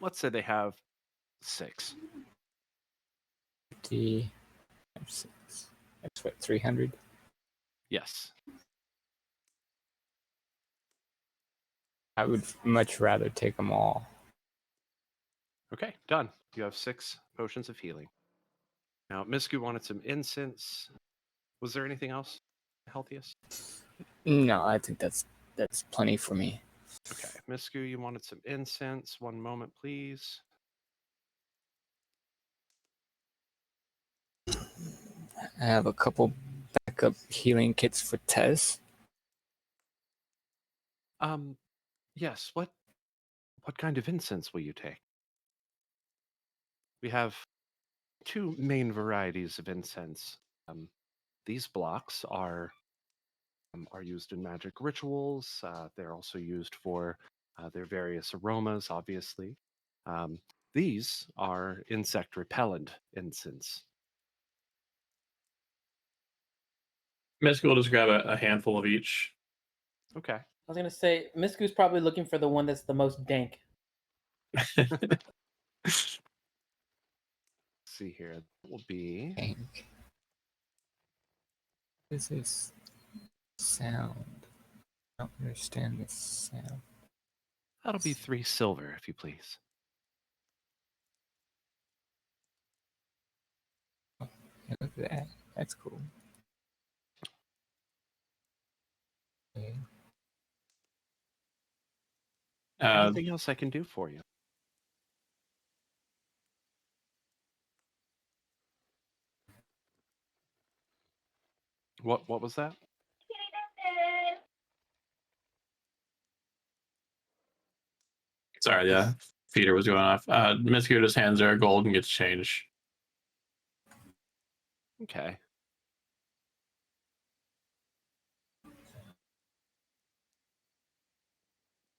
A: Let's say they have 6.
C: 50 times 6. That's what, 300?
A: Yes.
C: I would much rather take them all.
A: Okay, done. You have 6 potions of healing. Now, Misku wanted some incense. Was there anything else? Healthiest?
C: No, I think that's plenty for me.
A: Okay, Misku, you wanted some incense. One moment, please.
C: I have a couple backup healing kits for Tess.
A: Yes. What kind of incense will you take? We have 2 main varieties of incense. These blocks are used in magic rituals. They're also used for their various aromas, obviously. These are insect repellent incense.
E: Misku will just grab a handful of each.
A: Okay.
D: I was gonna say Misku's probably looking for the one that's the most dank.
A: Let's see here. That will be
C: Pink. What is this sound? I don't understand this sound.
A: that'll be 3 silver, if you please.
C: Yeah, look at that. That's cool. Okay.
A: Anything else I can do for you? What was that?
E: Sorry, yeah. Feeder was going off. Misku just hands her a gold and gets change.
A: Okay.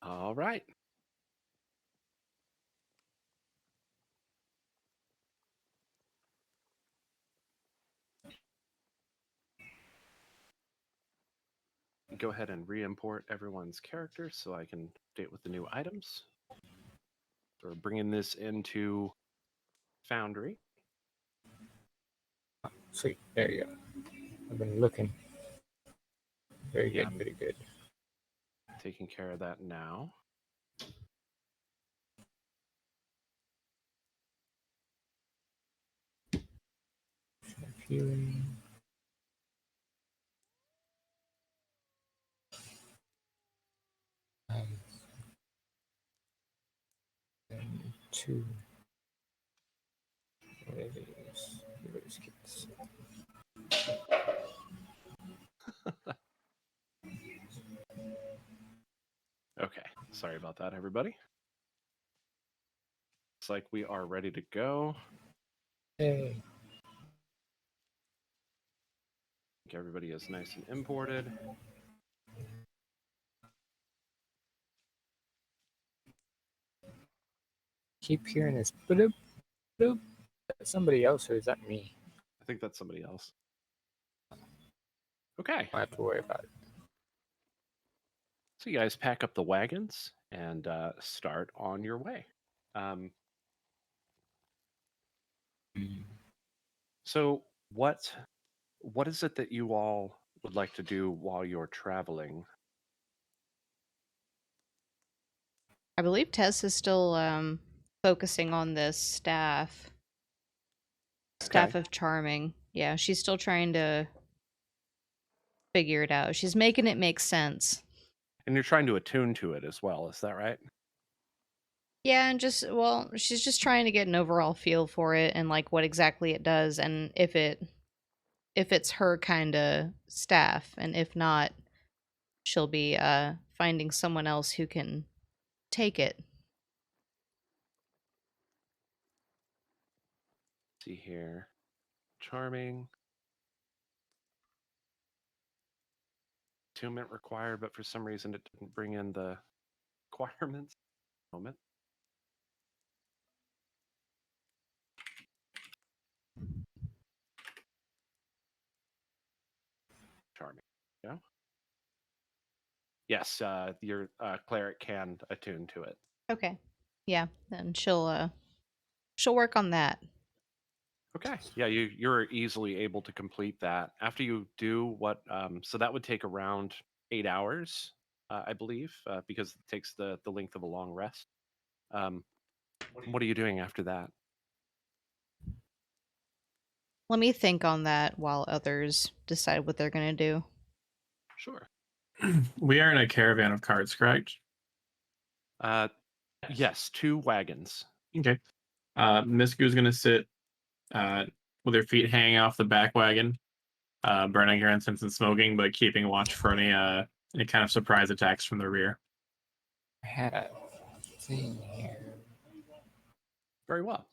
A: All right. Go ahead and re-import everyone's character so I can update with the new items. So we're bringing this into Foundry.
C: Sweet. There you go. I've been looking. Very good.
A: Yeah.
C: Very good.
A: Taking care of that now.
C: Healing. And 2. What it is. Let's get this.
A: Okay. Sorry about that, everybody. Looks like we are ready to go.
C: Hey.
A: I think everybody is nice and imported.
C: Keep hearing this. Bloop, bloop. Is that somebody else or is that me?
A: I think that's somebody else. Okay.
C: I don't have to worry about it.
A: So you guys pack up the wagons and start on your way. So what is it that you all would like to do while you're traveling?
B: I believe Tess is still focusing on this staff. Staff
A: Okay.
B: of Charming. Yeah, she's still trying to figure it out. She's making it make sense.
A: And you're trying to attune to it as well, is that right?
B: Yeah, and she's just trying to get an overall feel for it and like what exactly it does and if it's her kind of staff, and if not, she'll be finding someone else who can take it.
A: Let's see here. Charming. Attunement required, but for some reason it didn't bring in the requirements. Moment. Charming. Yeah. Yes, your cleric can attune to it.
B: Okay. Yeah, then she'll work on that.
A: Okay. Yeah, you're easily able to complete that. After you do what, so that would take around 8 hours, I believe, because it takes the length of a long rest. What are you doing after that?
B: Let me think on that while others decide what they're going to do.
A: Sure.
E: We are in a caravan of carts, correct?
A: Yes, 2 wagons.
E: Okay. Misku's going to sit with her feet hanging off the back wagon, burning her incense and smoking, but keeping watch for any kind of surprise attacks from the rear.
C: I had a thing here.
A: Very well.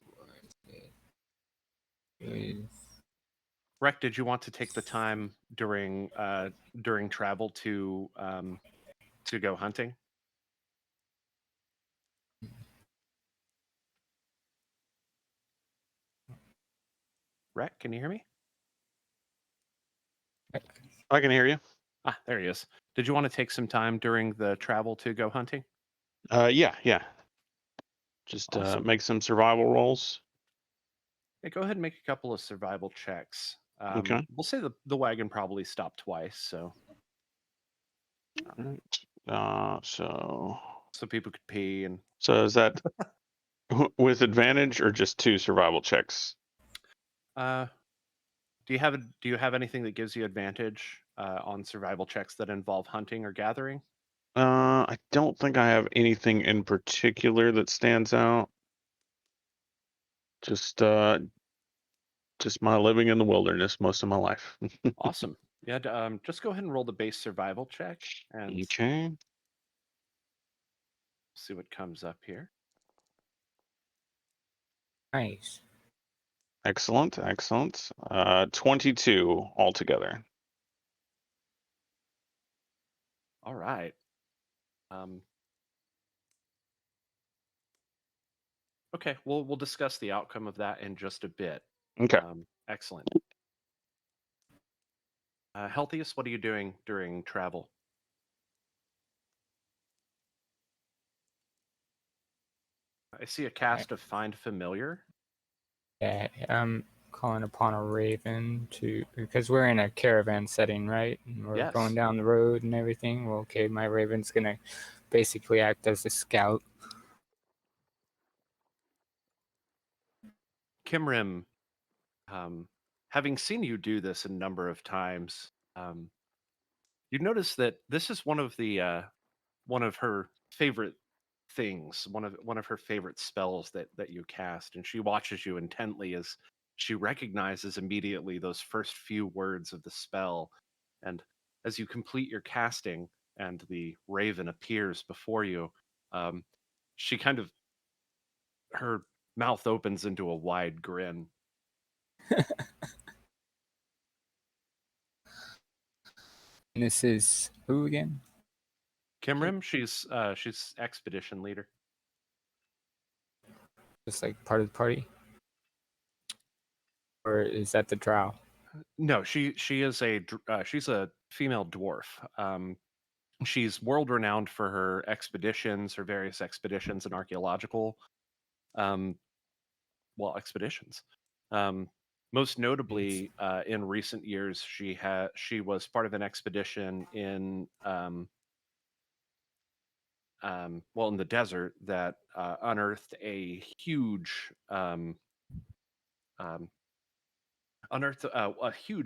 C: Is
A: Rec, did you want to take the time during travel to go hunting? Rec, can you hear me?
F: I can hear you.
A: Ah, there he is. Did you want to take some time during the travel to go hunting?
F: Yeah. Just
A: Awesome.
F: make some survival rolls.
A: Yeah, go ahead and make a couple of survival checks.
F: Okay.
A: We'll say the wagon probably stopped twice, so
F: So
A: people could pee and.
F: so is that with advantage or just 2 survival checks?
A: Do you have anything that gives you advantage on survival checks that involve hunting or gathering?
F: I don't think I have anything in particular that stands out. Just my living in the wilderness most of my life.
A: Awesome. Yeah, just go ahead and roll the base survival check and
F: Okay.
A: see what comes up here.
C: Nice.
F: Excellent, excellent. 22 altogether.
A: All right. Okay, we'll discuss the outcome of that in just a bit.
F: Okay.
A: Excellent. Healthiest, what are you doing during travel? I see a cast of Find Familiar.
C: Yeah, I'm calling upon a raven because we're in a caravan setting, right? And we're
A: Yes.
C: going down the road and everything. Well, okay, my raven's gonna basically act as a scout.
A: Kimrim, having seen you do this a number of times, you notice that this is one of her favorite things, one of her favorite spells that you cast, and she watches you intently as she recognizes immediately those first few words of the spell, and as you complete your casting and the raven appears before you, she kind of her mouth opens into a wide grin.
C: And this is who again?
A: Kimrim, she's expedition leader.
C: Just like part of the party, or is that the drow?
A: No, she is she's a female dwarf. She's world renowned for her expeditions, her various expeditions and archaeological, expeditions. Most notably, in recent years, she was part of an expedition in in the desert that unearthed a huge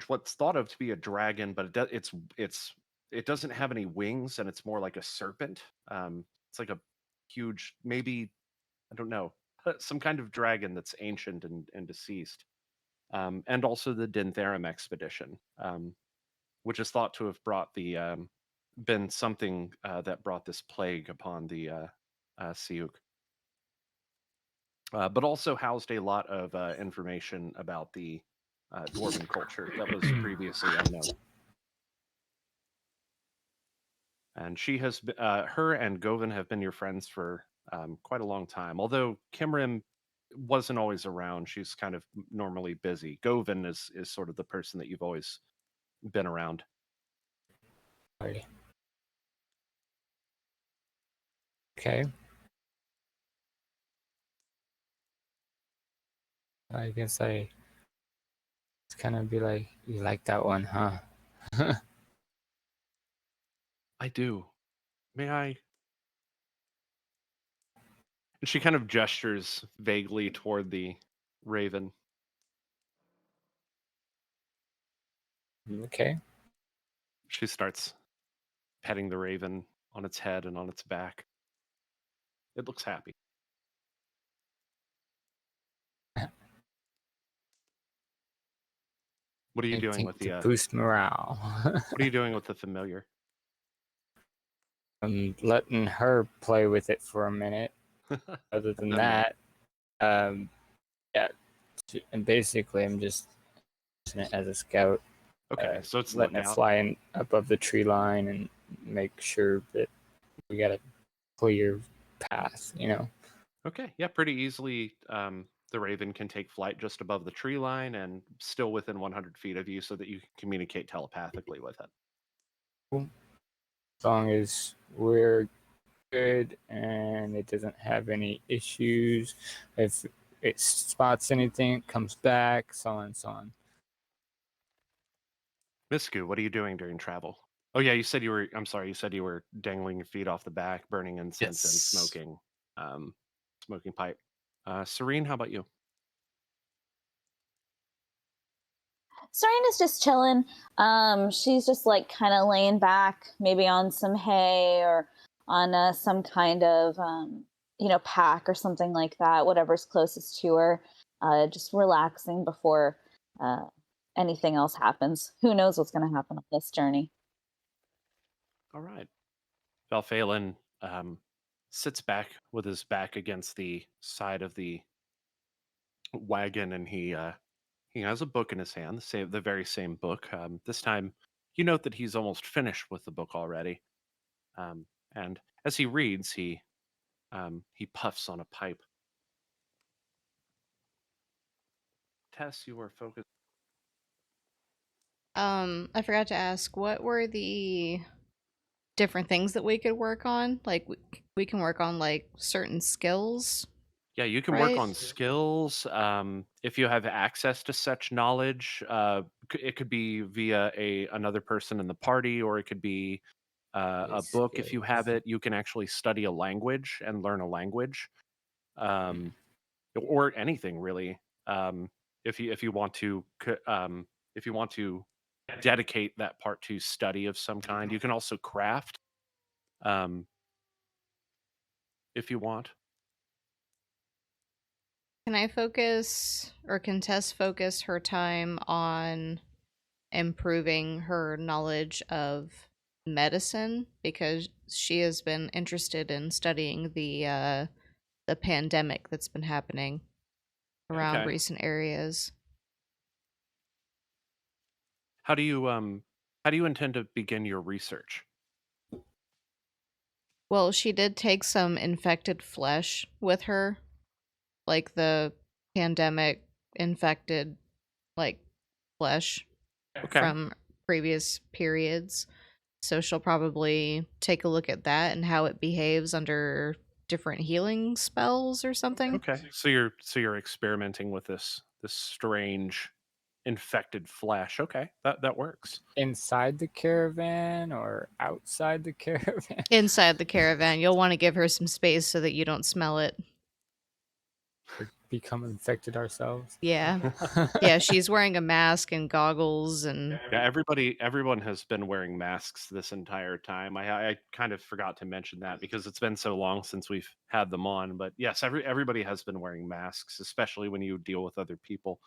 A: what's thought of to be a dragon, but it doesn't have any wings, and it's more like a serpent. It's like a huge, maybe, I don't know, some kind of dragon that's ancient and deceased. And also the Dintherum expedition, which is thought to have been something that brought this plague upon the Siuk. But also housed a lot of information about the dwarven culture that was previously unknown. And she has her and Govin have been your friends for quite a long time. Although Kimrim wasn't always around, she's kind of normally busy. Govin is sort of the person that you've always been around.
C: Okay. I guess I just kind of be like, you like that one, huh?
A: I do. May I? And she kind of gestures vaguely toward the raven.
C: Okay.
A: She starts petting the raven on its head and on its back. It looks happy. What are you doing with the
C: to boost morale?
A: what are you doing with the familiar?
C: I'm letting her play with it for a minute. Other than that, yeah, and basically I'm just using it as a scout.
A: Okay, so it's
C: letting it fly above the tree line and make sure that we got a clear path, you know.
A: Okay, yeah, pretty easily. The raven can take flight just above the tree line and still within 100 feet of you, so that you can communicate telepathically with it.
C: Cool. As long as we're good and it doesn't have any issues, if it spots anything, it comes back, so on and so on.
A: Misku, what are you doing during travel? Oh yeah, you said you were. I'm sorry, you said you were dangling your feet off the back, burning incense and smoking pipe. Cyrene, how about you?
G: Cyrene is just chilling. She's just like kind of laying back, maybe on some hay or on some kind of pack or something like that, whatever's closest to her. Just relaxing before anything else happens. Who knows what's going to happen on this journey?
A: All right. Valphalin sits back with his back against the side of the wagon, and he has a book in his hand, the very same book. This time, you note that he's almost finished with the book already. And as he reads, he puffs on a pipe. Tess, you are focused.
B: I forgot to ask, what were the different things that we could work on? Like we can work on like certain skills.
A: Yeah, you can work
B: Right.
A: on skills. If you have access to such knowledge, it could be via another person in the party, or it could be a book. If you have it, you can actually study a language and learn a language, or anything really. If you want to, if you want to dedicate that part to study of some kind, you can also craft, um, if you want.
B: Can I focus, or can Tess focus her time on improving her knowledge of medicine, because she has been interested in studying the pandemic that's been happening around
A: Okay.
B: recent areas.
A: How do you intend to begin your research?
B: Well, she did take some infected flesh with her, like the pandemic infected like flesh
A: Okay.
B: from previous periods. So she'll probably take a look at that and how it behaves under different healing spells or something.
A: Okay. So you're experimenting with this strange infected flesh. Okay. That works.
C: Inside the caravan or outside the caravan?
B: Inside the caravan, you'll want to give her some space so that you don't smell it.
C: Become infected ourselves?
B: Yeah. Yeah, she's wearing a mask and goggles and
A: Yeah, everyone has been wearing masks this entire time. I kind of forgot to mention that because it's been so long since we've had them on. But yes, everybody has been wearing masks, especially when you deal with other people,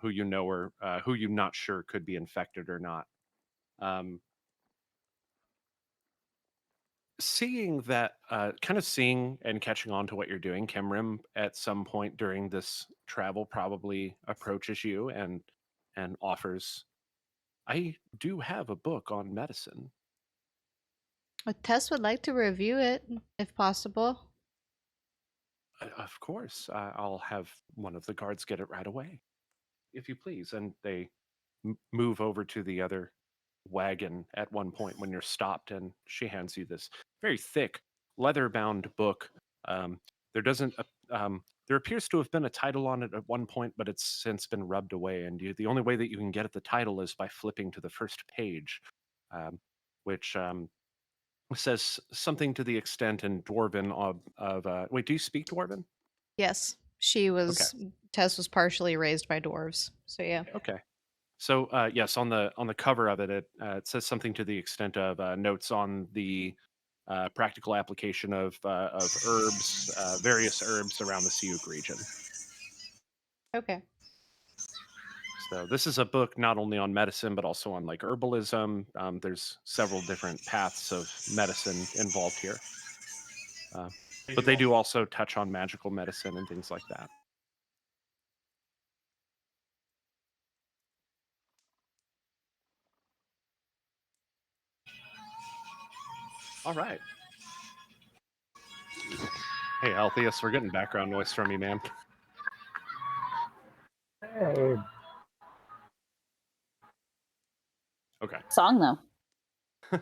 A: who you know or who you're not sure could be infected or not. Um, Seeing that, kind of seeing and catching on to what you're doing, Kimrim at some point during this travel probably approaches you and offers, I do have a book on medicine.
B: Tess would like to review it if possible.
A: Of course, I'll have one of the guards get it right away, if you please. And they move over to the other wagon at one point when you're stopped, and she hands you this very thick, leather-bound book. Um, there doesn't, there appears to have been a title on it at one point, but it's since been rubbed away. And the only way that you can get at the title is by flipping to the first page, which says something to the extent in Dwarven of wait, do you speak Dwarven?
B: Yes.
A: Okay.
B: Tess was partially raised by dwarves. So yeah.
A: Okay. So yes, on the cover of it, it says something to the extent of notes on the practical application of herbs, various herbs around the Siuk region.
B: Okay.
A: So this is a book not only on medicine but also on like herbalism. There's several different paths of medicine involved here, but they do also touch on magical medicine and things like that. All right. Hey, Altheus, we're getting background noise from you, man.
C: Hey,
A: Okay.
G: Song though.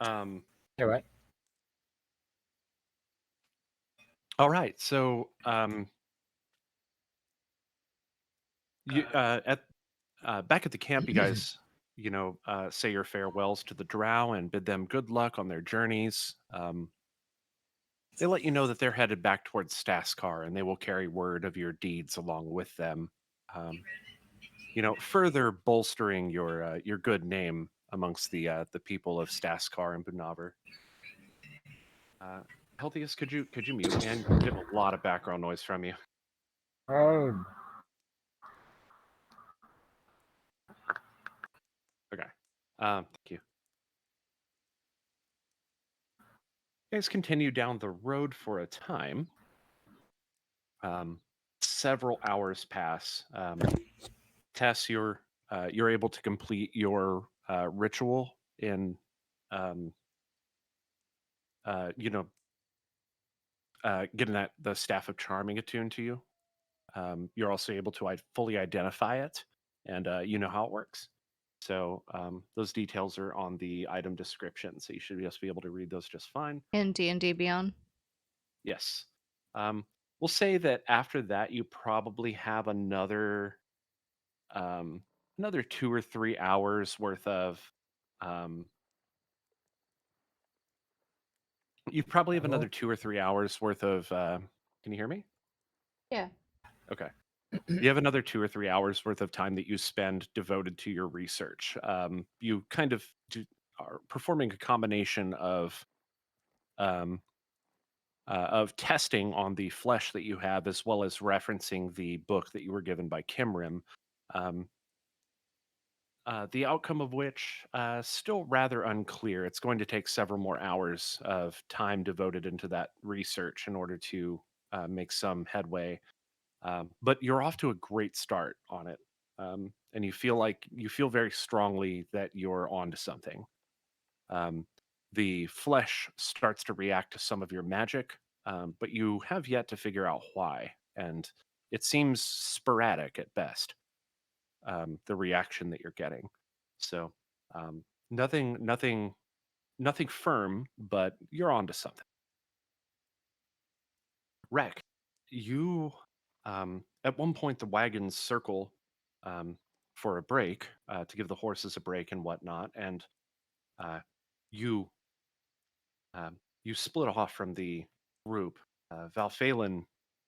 C: hey, what?
A: All right. So you at back at the camp, you guys, say your farewells to the drow and bid them good luck on their journeys. They let you know that they're headed back towards Staskar, and they will carry word of your deeds along with them. Um, further bolstering your good name amongst the people of Staskar and Bunavar. Healthiest, could you mute, man? We're getting a lot of background noise from you.
C: Oh,
A: Okay. Thank you. guys continue down the road for a time. Several hours pass. Tess, you're able to complete your ritual in, um, you know, getting the staff of charming attuned to you. You're also able to fully identify it, and you know how it works. So those details are on the item description, so you should just be able to read those just fine.
B: In D&D Beyond.
A: Yes. We'll say that after that, you probably have another 2 or 3 hours worth of. You probably have another 2 or 3 hours worth of. Can you hear me?
B: Yeah.
A: Okay. You have another 2 or 3 hours worth of time that you spend devoted to your research. You kind of are performing a combination of testing on the flesh that you have, as well as referencing the book that you were given by Kimrim. Um, the outcome of which still rather unclear. It's going to take several more hours of time devoted into that research in order to make some headway. But you're off to a great start on it, and you feel very strongly that you're onto something. Um, the flesh starts to react to some of your magic, but you have yet to figure out why, and it seems sporadic at best. The reaction that you're getting, so nothing, nothing firm, but you're onto something. Wreck, you at one point the wagons circle um, for a break to give the horses a break and whatnot, and uh, you you split off from the group. Valphalin,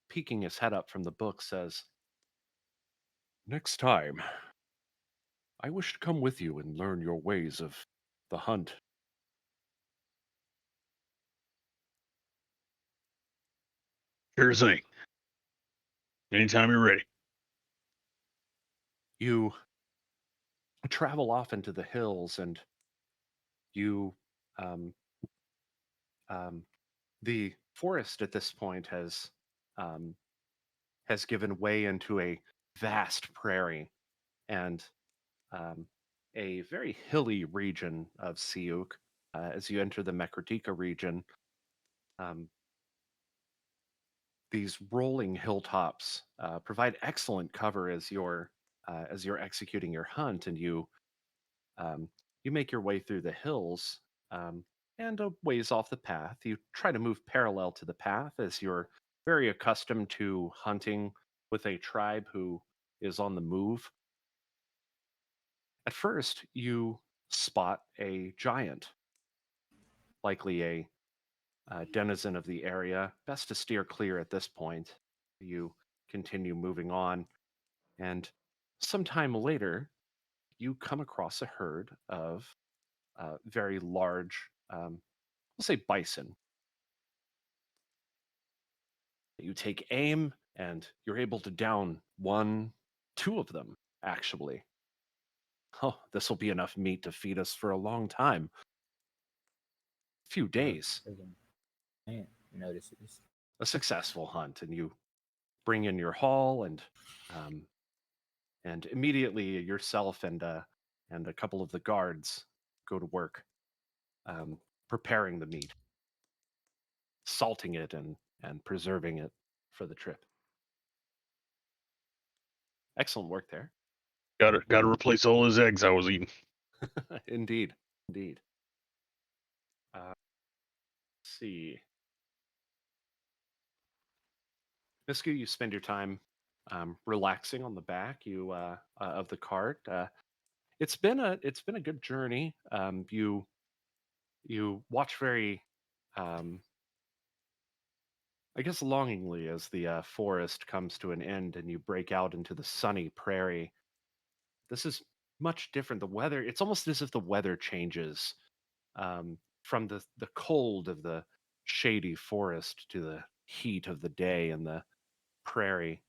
A: peeking his head up from the book, says, "Next time, I wish to come with you and learn your ways of the hunt."
F: Sure thing. Anytime you're ready.
A: You travel off into the hills, and you um, the forest at this point um, has given way into a vast prairie and um, a very hilly region of Siuk. As you enter the Mekritika region, um, these rolling hilltops provide excellent cover as you're executing your hunt, and um, you make your way through the hills, um, and a ways off the path. You try to move parallel to the path as you're very accustomed to hunting with a tribe who is on the move. At first, you spot a giant, likely a denizen of the area. Best to steer clear at this point. You continue moving on, and sometime later, you come across a herd of very large, we'll say bison. You take aim, and you're able to down two of them, actually. Oh, this will be enough meat to feed us for a long time. Few days.
C: Man notices.
A: A successful hunt, and you bring in your haul, and immediately yourself and a couple of the guards go to work preparing the meat, salting it and preserving it for the trip. Excellent work there.
F: Gotta replace all those eggs I was eating.
A: Indeed. Let's see. Misku, you spend your time relaxing on the back of the cart. It's been a good journey. You watch very, um, I guess, longingly as the forest comes to an end, and you break out into the sunny prairie. This is much different. The weather, it's almost as if the weather changes from the cold of the shady forest to the heat of the day and the prairie.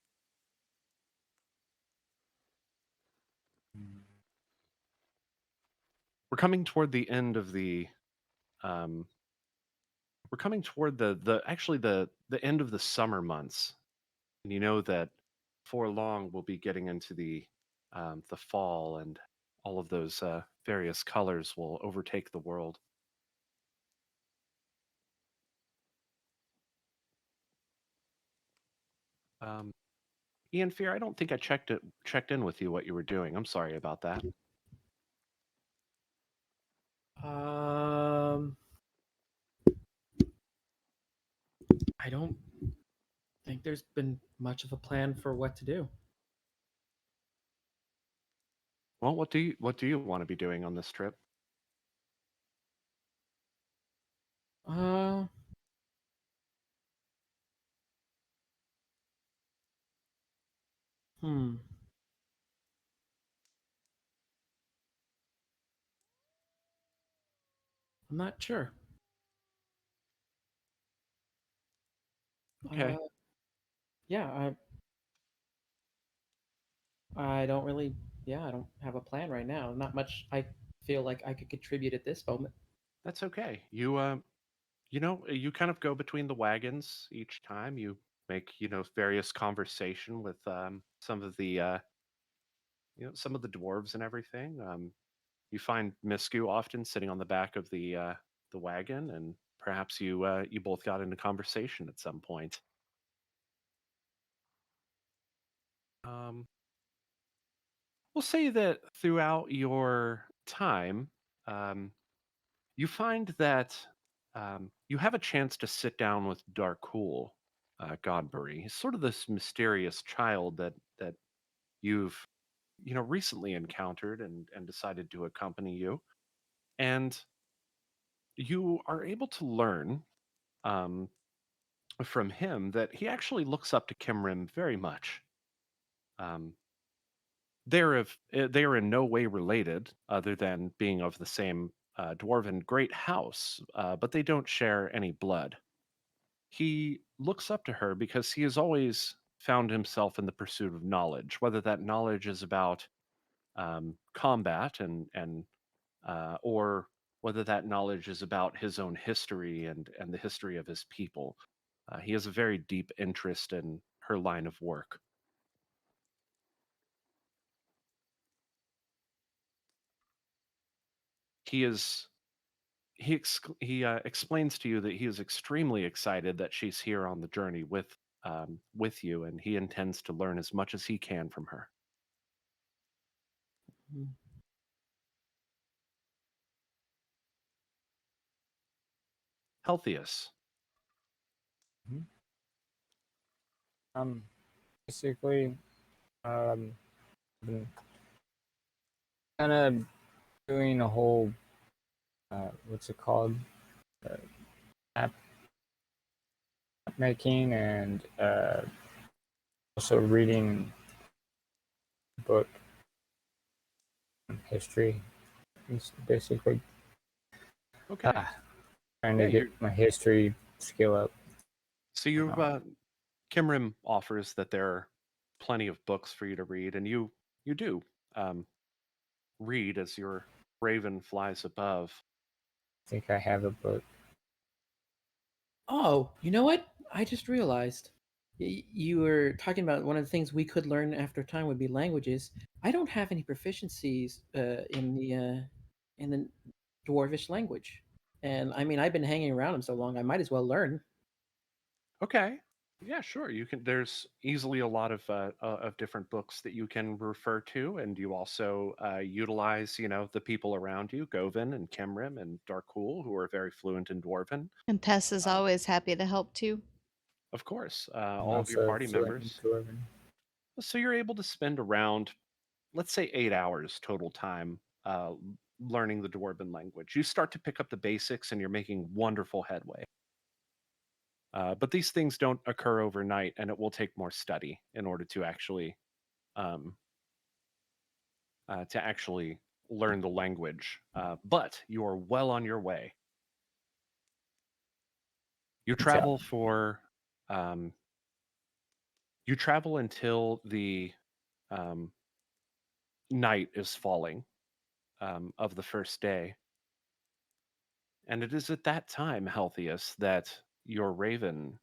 A: We're coming toward the end of the um, we're coming toward the end of the summer months, and you know that before long we'll be getting into the fall, and all of those various colors will overtake the world. Um, Ian Fear, I don't think I checked in with you what you were doing. I'm sorry about that.
D: I don't think there's been much of a plan for what to do.
A: Well, what do you want to be doing on this trip?
D: Uh, hmm. I'm not sure.
A: Okay.
D: Yeah, I don't really. Yeah, I don't have a plan right now. Not much. I feel like I could contribute at this moment.
A: That's okay. You kind of go between the wagons each time. You make, various conversation with some of the dwarves and everything. You find Misku often sitting on the back of the wagon, and perhaps you both got into conversation at some point. Um, we'll say that throughout your time, um, you find that you have a chance to sit down with Darkul Godbury. He's sort of this mysterious child that you've recently encountered and decided to accompany you, and you are able to learn um, from him that he actually looks up to Kimrim very much. Um, they are in no way related, other than being of the same dwarven great house, but they don't share any blood. He looks up to her because he has always found himself in the pursuit of knowledge, whether that knowledge is about combat and or whether that knowledge is about his own history and the history of his people. He has a very deep interest in her line of work. He is he explains to you that he is extremely excited that she's here on the journey with you, and he intends to learn as much as he can from her.
D: Hmm.
A: Healthius.
C: Mhm. Basically, been kind of doing a whole, what's it called? Uh, App making and also reading a book on history. Basically,
A: Okay.
C: trying
A: Yeah,
C: to get my history skill up.
A: so Kimrim offers that there are plenty of books for you to read, and you do um, read as your raven flies above.
C: I think I have a book.
D: Oh, you know what? I just realized. You were talking about one of the things we could learn after time would be languages. I don't have any proficiencies in the dwarvish language, and I mean I've been hanging around them so long. I might as well learn.
A: Okay. Yeah, sure. You can. There's easily a lot of different books that you can refer to, and you also utilize, the people around you, Govin and Kimrim and Darkul, who are very fluent in Dwarven.
B: And Tess is
A: Uh,
B: always happy to help too.
A: of course,
C: I'm
A: all of your
C: also
A: party
C: fluent in
A: members.
C: Dwarven.
A: So you're able to spend around, let's say, 8 hours total time learning the Dwarven language. You start to pick up the basics, and you're making wonderful headway. But these things don't occur overnight, and it will take more study in order um, to actually learn the language. But you are well on your way. You
C: Good job.
A: travel for um, you travel until the um, night is falling of the first day, And it is at that time, Healthiest, that your raven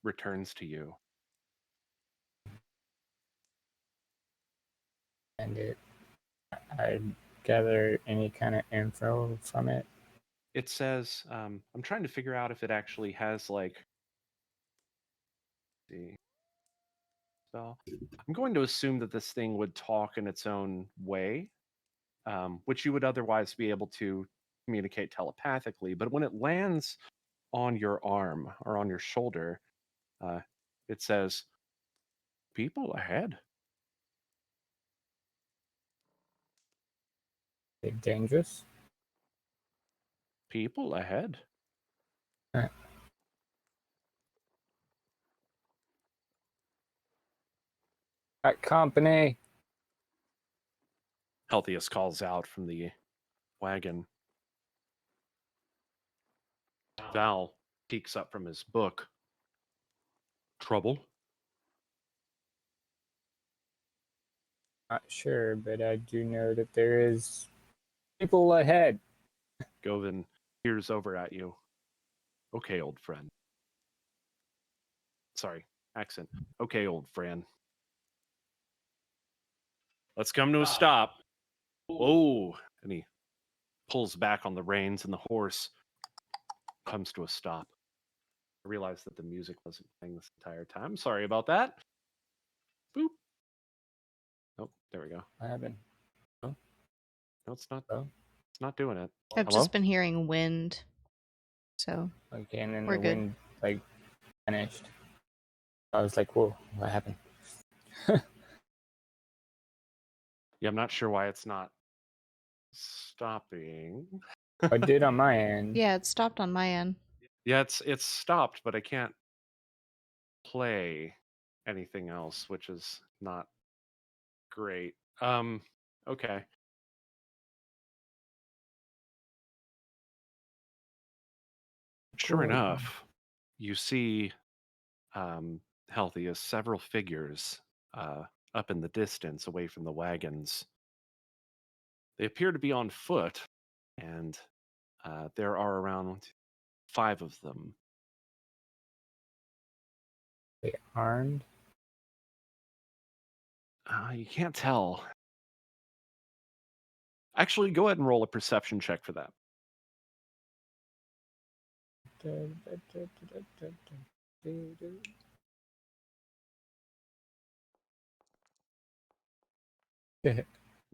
A: returns to you.
C: And I gather any kind of info from it.
A: It says, I'm trying to figure out if it actually has like, see, spell. I'm going to assume that this thing would talk in its own way, which you would otherwise be able to communicate telepathically. But when it lands on your arm or on your shoulder, it says, "People ahead."
C: Is it dangerous?
A: People ahead.
C: Got company.
A: Healthiest calls out from the wagon. Val peeks up from his book. Trouble?
C: Not sure, but I do know that there is people ahead.
A: Govin peers over at you. Okay, old friend. Sorry, accent. Okay, old friend. Let's come to a stop. Whoa. And he pulls back on the reins and the horse comes to a stop. I realized that the music wasn't playing this entire time. Sorry about that. Boop. Oh, there we go.
C: What happened?
A: No, it's not.
C: Oh.
A: It's not doing it.
B: I've
A: Hello?
B: just been hearing wind. So
C: Okay, and then
B: We're
C: the
B: good.
C: wind like vanished. I was like, whoa, what happened?
A: Yeah, I'm not sure why it's not stopping.
C: I did on my end.
B: yeah, it stopped on my end.
A: Yeah, it's stopped, but I can't play anything else, which is not great. Okay. Sure
C: Cool.
A: enough, you see Healthy as several figures up in the distance away from the wagons. They appear to be on foot, and there are around 5 of them.
C: They armed.
A: You can't tell. Actually, go ahead and roll a perception check for that.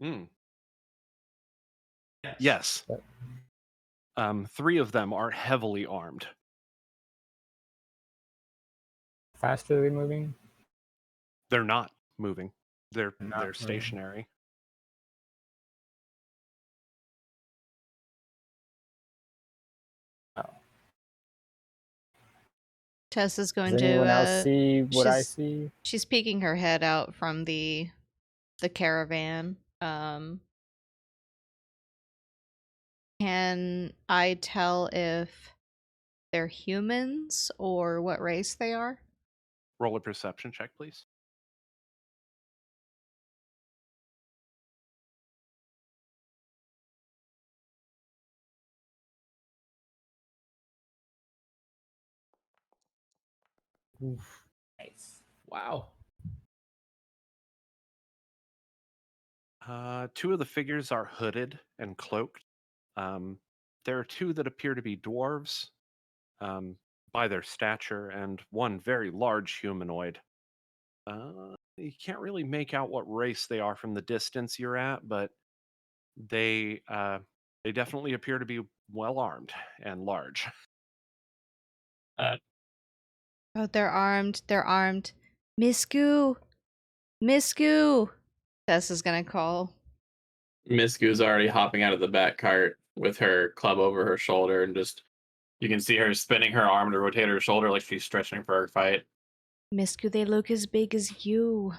A: Mm. Yes. 3 of them are heavily armed.
C: Faster they moving?
A: They're not moving. They're
C: Not moving.
A: stationary.
C: Oh.
B: Tess is going
C: Does anyone
B: to
C: else see what I
B: she's-
C: see?
B: She's peeking her head out from the caravan. Can I tell if they're humans or what race they are?
A: Roll a perception check, please.
C: Nice.
D: Wow.
A: 2 of the figures are hooded and cloaked. There are 2 that appear to be dwarves by their stature, and 1 very large humanoid. You can't really make out what race they are from the distance you're at, but they definitely appear to be well armed and large.
B: Oh, they're armed. They're armed. Misku! Misku! Tess is gonna call.
E: Misku's already hopping out of the back cart with her club over her shoulder, and just you can see her spinning her arm to rotate her shoulder like she's stretching for her fight.
B: Misku, they look as big as you.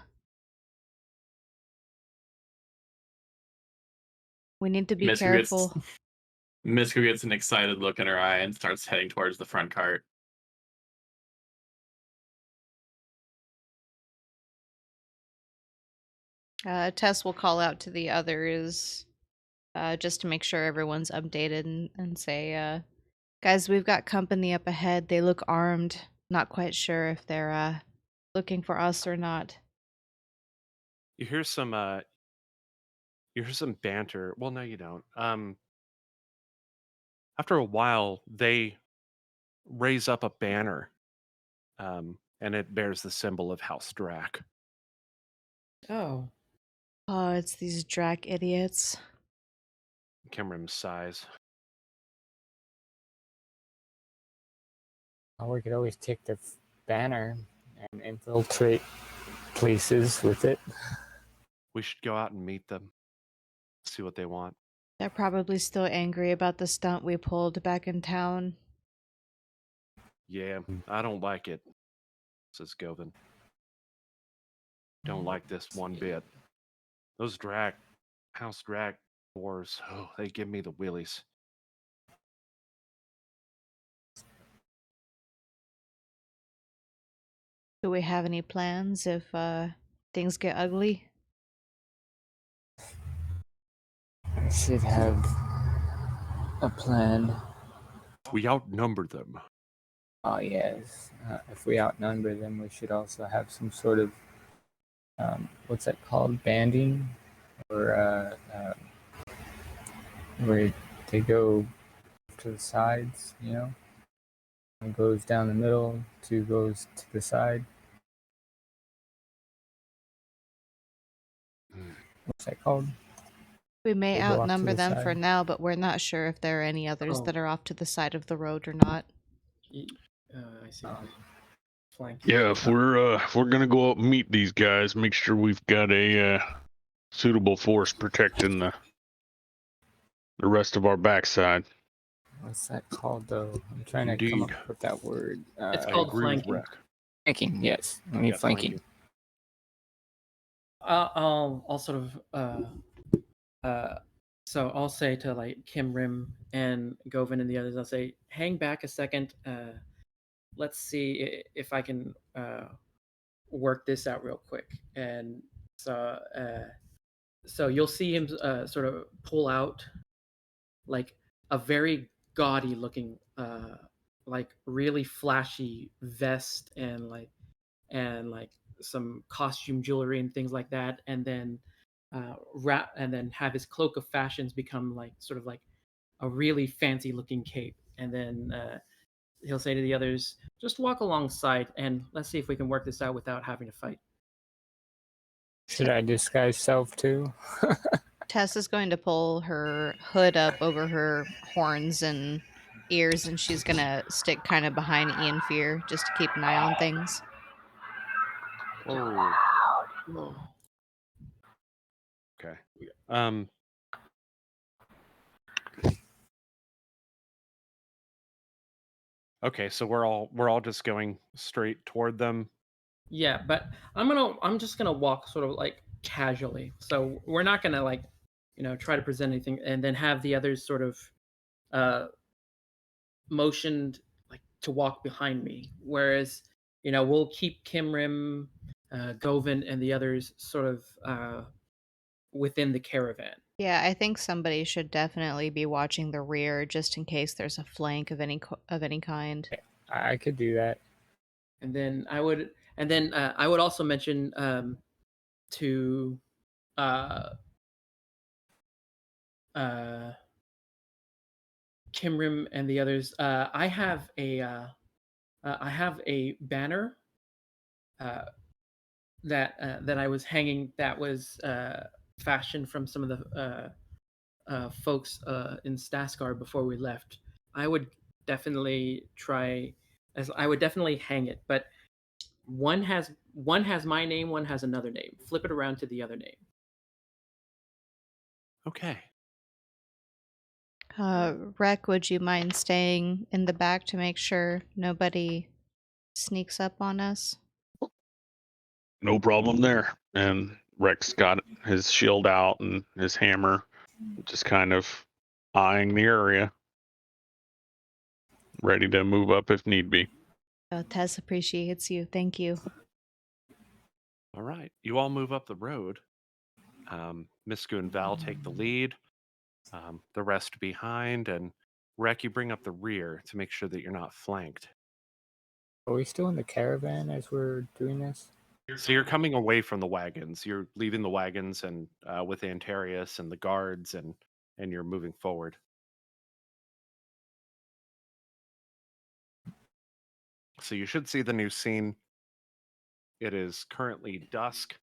B: We need to be careful.
E: Misku gets an excited look in her eye and starts heading towards the front cart.
B: Tess will call out to the others. just to make sure everyone's updated and say, guys, we've got company up ahead. They look armed. Not quite sure if they're looking for us or not.
A: You hear some banter. Well, no, you don't. After a while, they raise up a banner, and it bears the symbol of House Drach.
D: Oh,
B: Oh, it's these Drach idiots.
A: Kimrim sighs.
C: Or we could always take the banner and infiltrate places with it.
A: We should go out and meet them, see what they want.
B: They're probably still angry about the stunt we pulled back in town.
A: Yeah, I don't like it, says Govin. Don't like this one bit. Those House Drach wars, oh, they give me the willies.
B: Do we have any plans if things get ugly?
C: I should have a plan.
A: We outnumber them.
C: Oh, yes. If we outnumber them, we should also have some sort of, what's that called? Banding? Or where they go to the sides, you know? One goes down the middle, two goes to the side. What's that called?
B: We may
C: They go off to
B: outnumber
C: the
B: them for
C: side.
B: now, but we're not sure if there are any others
D: Oh.
B: that are off to the side of the road or not.
D: I see. Flank.
F: Yeah, if we're gonna go up and meet these guys, make sure we've got a suitable force protecting the rest of our backside.
C: What's that called, though? I'm trying to come
A: Indeed.
C: up with that word.
D: It's
A: I
D: called
A: agree with
D: flanking.
A: Rec.
C: Flanking, yes. I need
A: Yeah,
C: flanking.
D: I'll sort of so I'll say to like Kimrim and Govin and the others, I'll say, hang back a second. Let's see if I can work this out real quick. And so you'll see him sort of pull out like a very gaudy looking, like really flashy vest and like some costume jewelry and things like that, and then wrap and then have his cloak of fashions become like sort of like a really fancy looking cape, and then he'll say to the others, just walk alongside and let's see if we can work this out without having to fight.
C: Should I disguise self too?
B: Tess is going to pull her hood up over her horns and ears, and she's gonna stick kind of behind Ian Fear just to keep an eye on things.
A: Whoa. Okay. Okay, so we're all just going straight toward them.
D: Yeah, but I'm just gonna walk sort of like casually. So we're not gonna like, try to present anything and then have the others sort of motioned like to walk behind me. Whereas, we'll keep Kimrim, Govin, and the others sort of within the caravan.
B: Yeah, I think somebody should definitely be watching the rear just in case there's a flank of any kind.
C: I could do that.
D: And then I would also mention to Kimrim and the others. I have a banner that I was hanging that was fashioned from some of the folks in Staskar before we left. I would definitely hang it, but one has my name, one has another name. Flip it around to the other name.
A: Okay.
B: Rec, would you mind staying in the back to make sure nobody sneaks up on us?
F: No problem there. And Rex got his shield out and his hammer, just kind of eyeing the area, ready to move up if need be.
B: Oh, Tess appreciates you. Thank you.
A: All right. You all move up the road. Misku and Val take the lead. The rest behind, and Rek, you bring up the rear to make sure that you're not flanked.
C: Are we still in the caravan as we're doing this?
A: So you're coming away from the wagons. You're leaving the wagons and with Antarius and the guards, and you're moving forward. So you should see the new scene. It is currently dusk.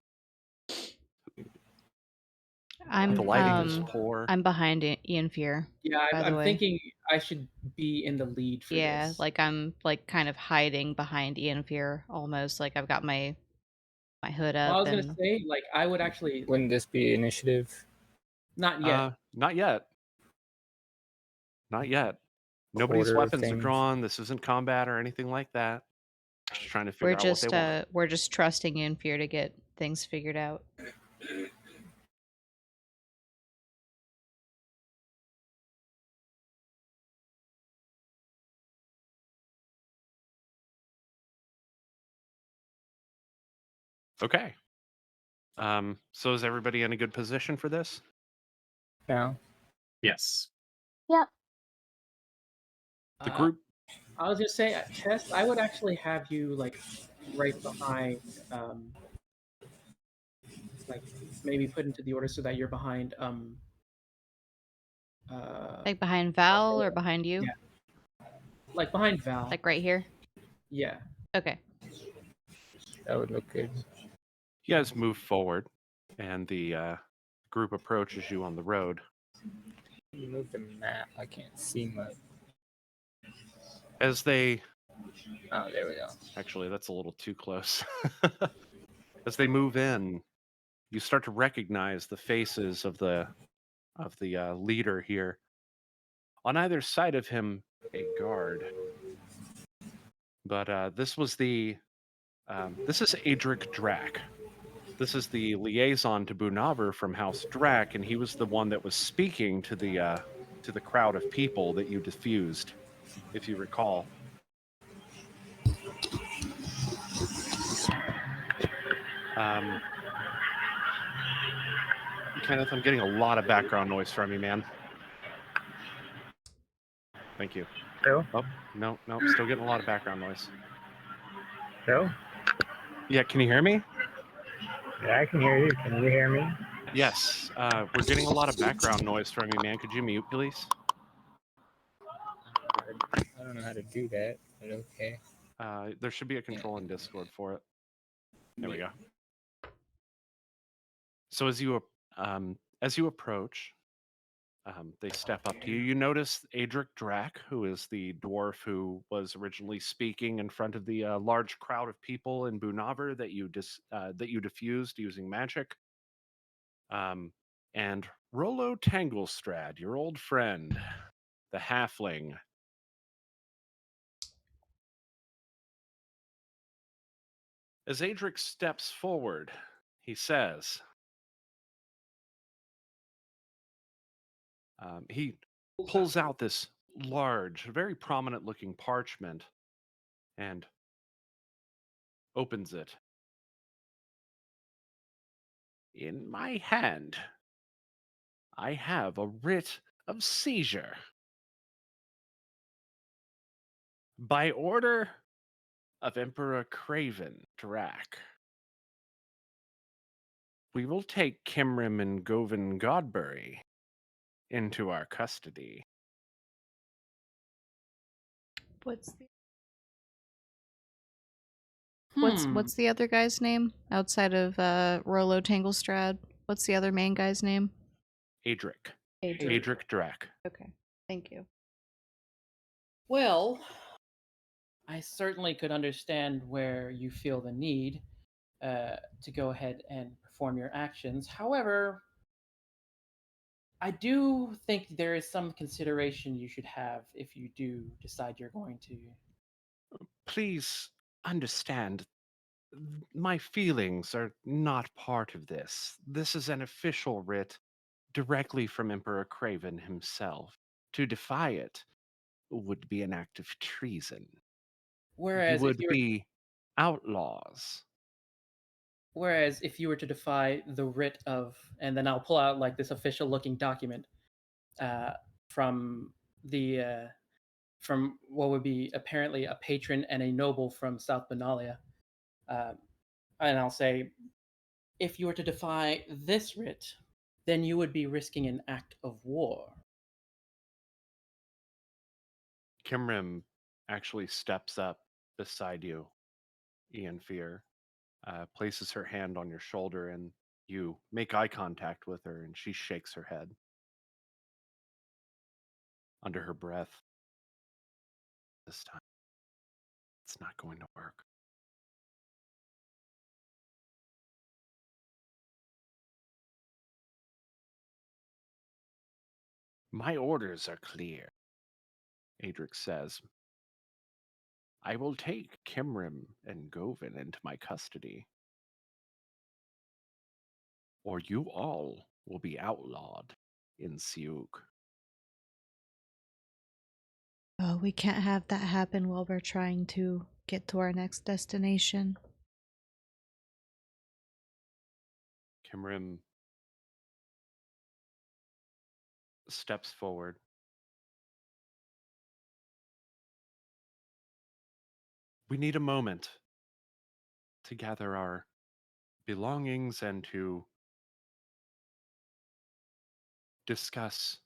A: The lighting is poor.
B: I'm behind Ian Fear.
D: Yeah,
B: By the
D: I'm
B: way.
D: thinking I should be in the lead for
B: Yeah,
D: this.
B: like I'm like kind of hiding behind Ian Fear almost. Like I've got my hood up.
D: Well, I was
B: and
D: gonna say, like, I would actually
C: Wouldn't this be initiative?
D: not yet.
A: Not yet. Not yet. Nobody's
C: Order of
A: weapons are
C: things.
A: drawn. This isn't combat or anything like that. Just trying to figure out what they want.
B: we're just trusting Ian Fear to get things figured out.
A: Okay. So is everybody in a good position for this?
C: No.
E: Yes.
G: Yep.
A: The group.
D: I was gonna say, Tess, I would actually have you like right behind, like maybe put into the order so that you're behind.
B: Like behind Val or behind you?
D: Yeah. Like behind Val.
B: Like right here?
D: Yeah.
B: Okay.
C: That would look good.
A: You guys move forward, and the group approaches you on the road.
C: You move the map. I can't see much.
A: As they...
C: Oh, there we go.
A: Actually, that's a little too close. As they move in, you start to recognize the faces of the leader here. On either side of him, a guard. But this was the... this is Adric Drach. This is the liaison to Bunavar from House Drach, and he was the one that was speaking to the crowd of people that you diffused, if you recall. Kenneth, I'm getting a lot of background noise from you, man. Thank you.
C: Phil?
A: Oh, no, still getting a lot of background noise.
C: Phil?
A: Yeah, can you hear me?
C: Yeah, I can hear you. Can you hear me?
A: Yes, we're getting a lot of background noise from you, man. Could you mute, please?
C: I don't know how to do that, but okay.
A: There should be a control in Discord for it. There we go. So as you approach, they step up to you. You notice Adric Drach, who is the dwarf who was originally speaking in front of the large crowd of people in Bunavar that you diffused using magic. And Rollo Tanglestrand, your old friend, the halfling. As Adric steps forward, he says, he pulls out this large, very prominent looking parchment and opens it. In my hand, I have a writ of seizure. By order of Emperor Craven Drach, we will take Kimrim and Govin Godbury into our custody.
B: What's the other guy's name outside of Rollo Tanglestrand? What's the other main guy's name?
A: Adric.
B: Adric.
A: Adric Drach.
B: Okay. Thank you.
D: Well, I certainly could understand where you feel the need to go ahead and perform your actions. However, I do think there is some consideration you should have if you do decide you're going to.
A: Please understand, my feelings are not part of this. This is an official writ directly from Emperor Craven himself. To defy it would be an act of treason.
D: Whereas
A: You would be outlaws.
D: Whereas if you were to defy the writ of, and then I'll pull out like this official looking document, from the from what would be apparently a patron and a noble from South Benalia. And I'll say, if you were to defy this writ, then you would be risking an act of war.
A: Kimrim actually steps up beside you, Ian Fear, places her hand on your shoulder, and you make eye contact with her, and she shakes her head. Under her breath, this time, it's not going to work. My orders are clear, Adric says. I will take Kimrim and Govin into my custody, or you all will be outlawed in Siuk.
B: Oh, we can't have that happen while we're trying to get to our next destination.
A: Kimrim steps forward. We need a moment to gather our belongings and to discuss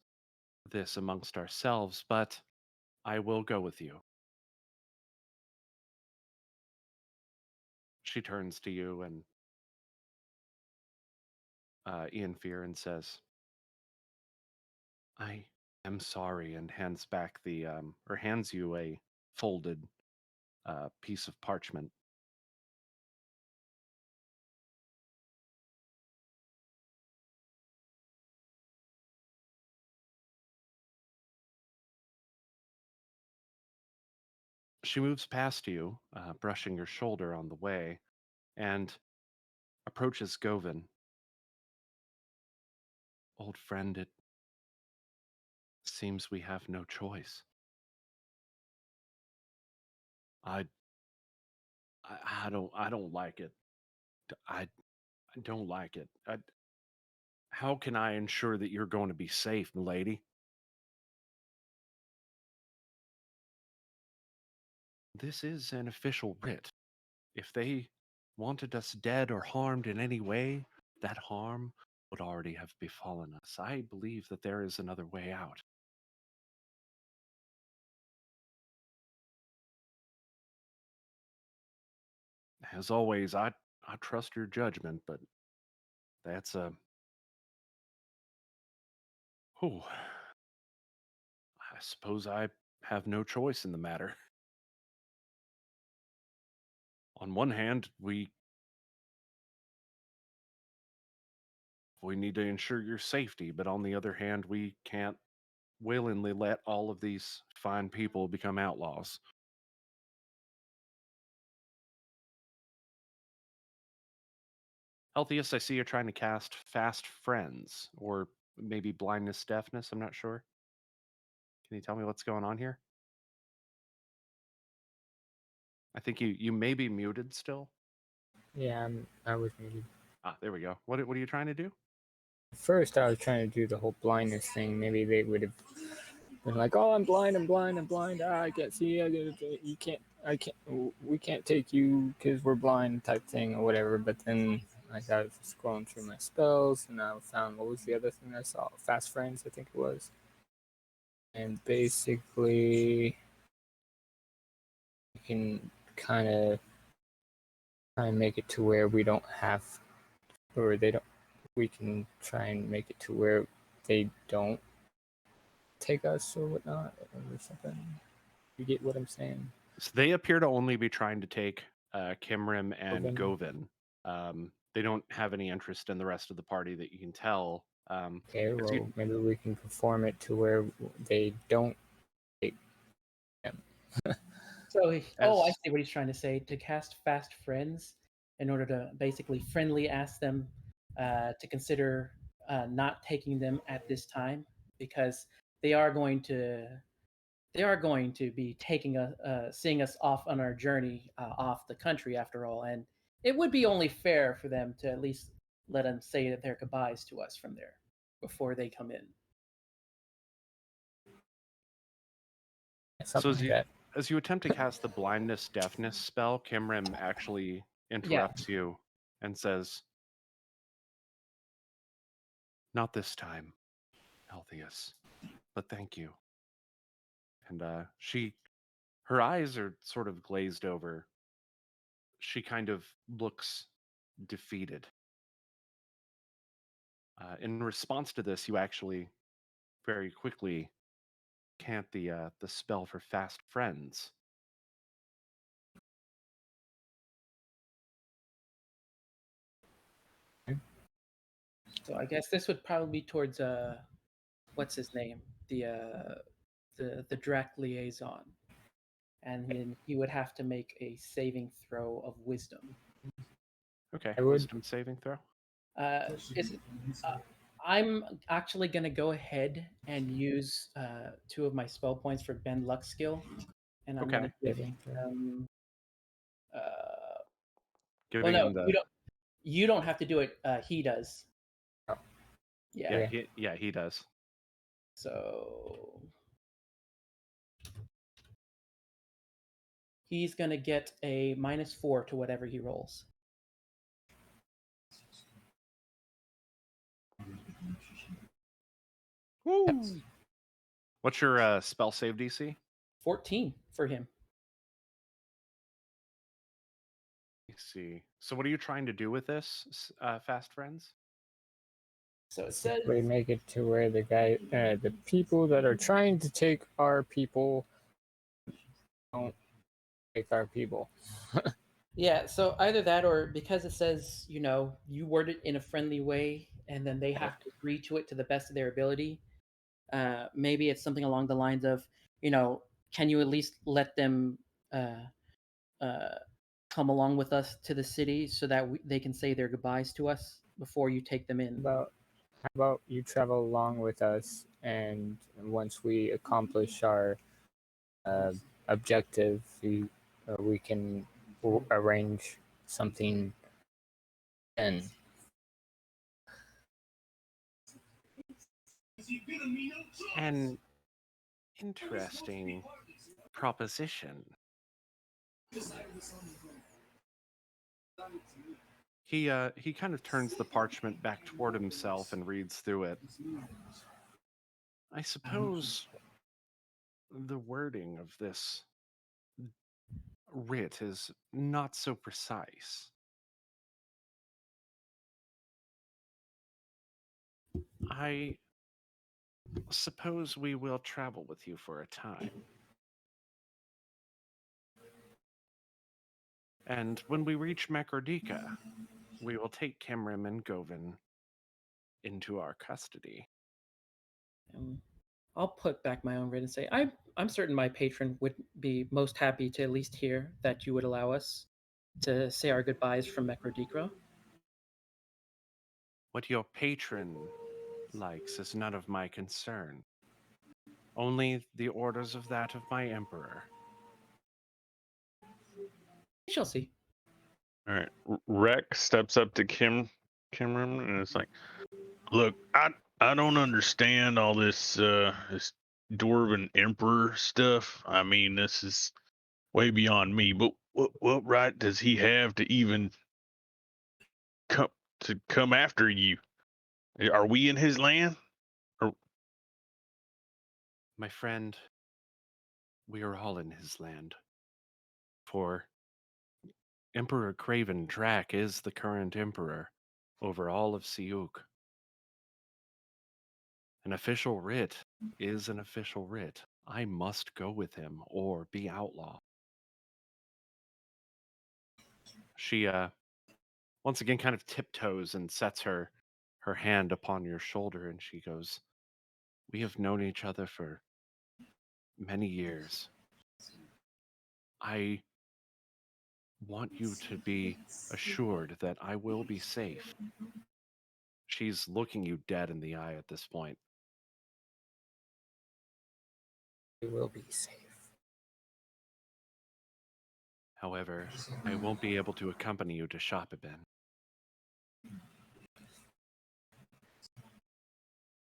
A: this amongst ourselves, but I will go with you. She turns to you and Ian Fear and says, I am sorry, and hands back or hands you a folded piece of parchment. She moves past you, brushing your shoulder on the way, and approaches Govin. Old friend, it seems we have no choice. I don't like it. I don't like it. How can I ensure that you're going to be safe, milady? This is an official writ. If they wanted us dead or harmed in any way, that harm would already have befallen us. I believe that there is another way out. As always, I trust your judgment, but that's oh, I suppose I have no choice in the matter. On one hand, we need to ensure your safety, but on the other hand, we can't willingly let all of these fine people become outlaws. Healthiest, I see you're trying to cast Fast Friends, or maybe Blindness, Deafness, I'm not sure. Can you tell me what's going on here? I think you may be muted still.
C: Yeah, I was muted.
A: Ah, there we go. What are you trying to do?
C: First, I was trying to do the whole blindness thing. Maybe they would have been like, "Oh, I'm blind. Ah, I can't see. You can't. I can't. We can't take you because we're blind," type thing or whatever. But then I was scrolling through my spells, and I found, what was the other thing I saw? Fast Friends, I think it was. And basically, you can kind of try and make it to where we don't have, or they don't. We can try and make it to where they don't take us or whatnot or something. You get what I'm saying?
A: So they appear to only be trying to take Kimrim and
C: Govin.
A: Govin. They don't have any interest in the rest of the party that you can tell.
C: Okay, well, maybe we can perform it to where they don't take them.
D: So, I see what he's trying to say. To cast Fast Friends in order to basically friendly ask them to consider not taking them at this time, because they are going to be taking us, seeing us off on our journey off the country after all, and it would be only fair for them to at least let them say their goodbyes to us from there before they come in.
C: Something like that.
A: As you attempt to cast the blindness deafness spell, Kimrim actually interrupts you and says, "Not this time, Altheus, but thank you." And her eyes are sort of glazed over. She kind of looks defeated. In response to this, you actually very quickly cant the spell for fast friends.
D: So I guess this would probably be towards what's his name, the Drach liaison, and then he would have to make a saving throw of wisdom.
A: Okay,
C: I would-
A: wisdom saving throw.
D: I'm actually going to go ahead and use 2 of my spell points for Bend Luck skill, and I'm going to give him.
A: Giving him the
D: you don't have to do it. He does.
C: Oh.
D: Yeah.
A: He does.
D: So he's going to get a -4 to whatever he rolls.
A: Woo! What's your spell save DC?
D: 14 for him.
A: Let's see. So what are you trying to do with this, fast friends?
D: So it says
C: We make it to where the people that are trying to take our people don't take our people.
D: yeah, so either that or because it says, you word it in a friendly way and then they have to agree to it to the best of their ability. Maybe it's something along the lines of, can you at least let them come along with us to the city so that they can say their goodbyes to us before you take them in?
C: How about you travel along with us, and once we accomplish our objective, we can arrange something then.
A: An interesting proposition. He kind of turns the parchment back toward himself and reads through it. I suppose the wording of this writ is not so precise. I suppose we will travel with you for a time. And when we reach Mekordika, we will take Kimrim and Govin into our custody.
D: I'll put back my own writ and say, I'm certain my patron would be most happy to at least hear that you would allow us to say our goodbyes from Mekrodikra.
A: What your patron likes is none of my concern. Only the orders of that of my emperor.
D: We shall see.
F: All right. Rex steps up to Kimrim and it's like, "Look, I don't understand all this this dwarven emperor stuff. I mean, this is way beyond me. But what right does he have to even come after you? Are we in his land?"
A: My friend, we are all in his land. For Emperor Craven Drach is the current emperor over all of Siuk. An official writ is an official writ. I must go with him or be outlawed. She once again kind of tiptoes and sets her hand upon your shoulder, and she goes, "We have known each other for many years. I want you to be assured that I will be safe." She's looking you dead in the eye at this point.
C: We will be safe.
A: However, I won't be able to accompany you to Shopabin.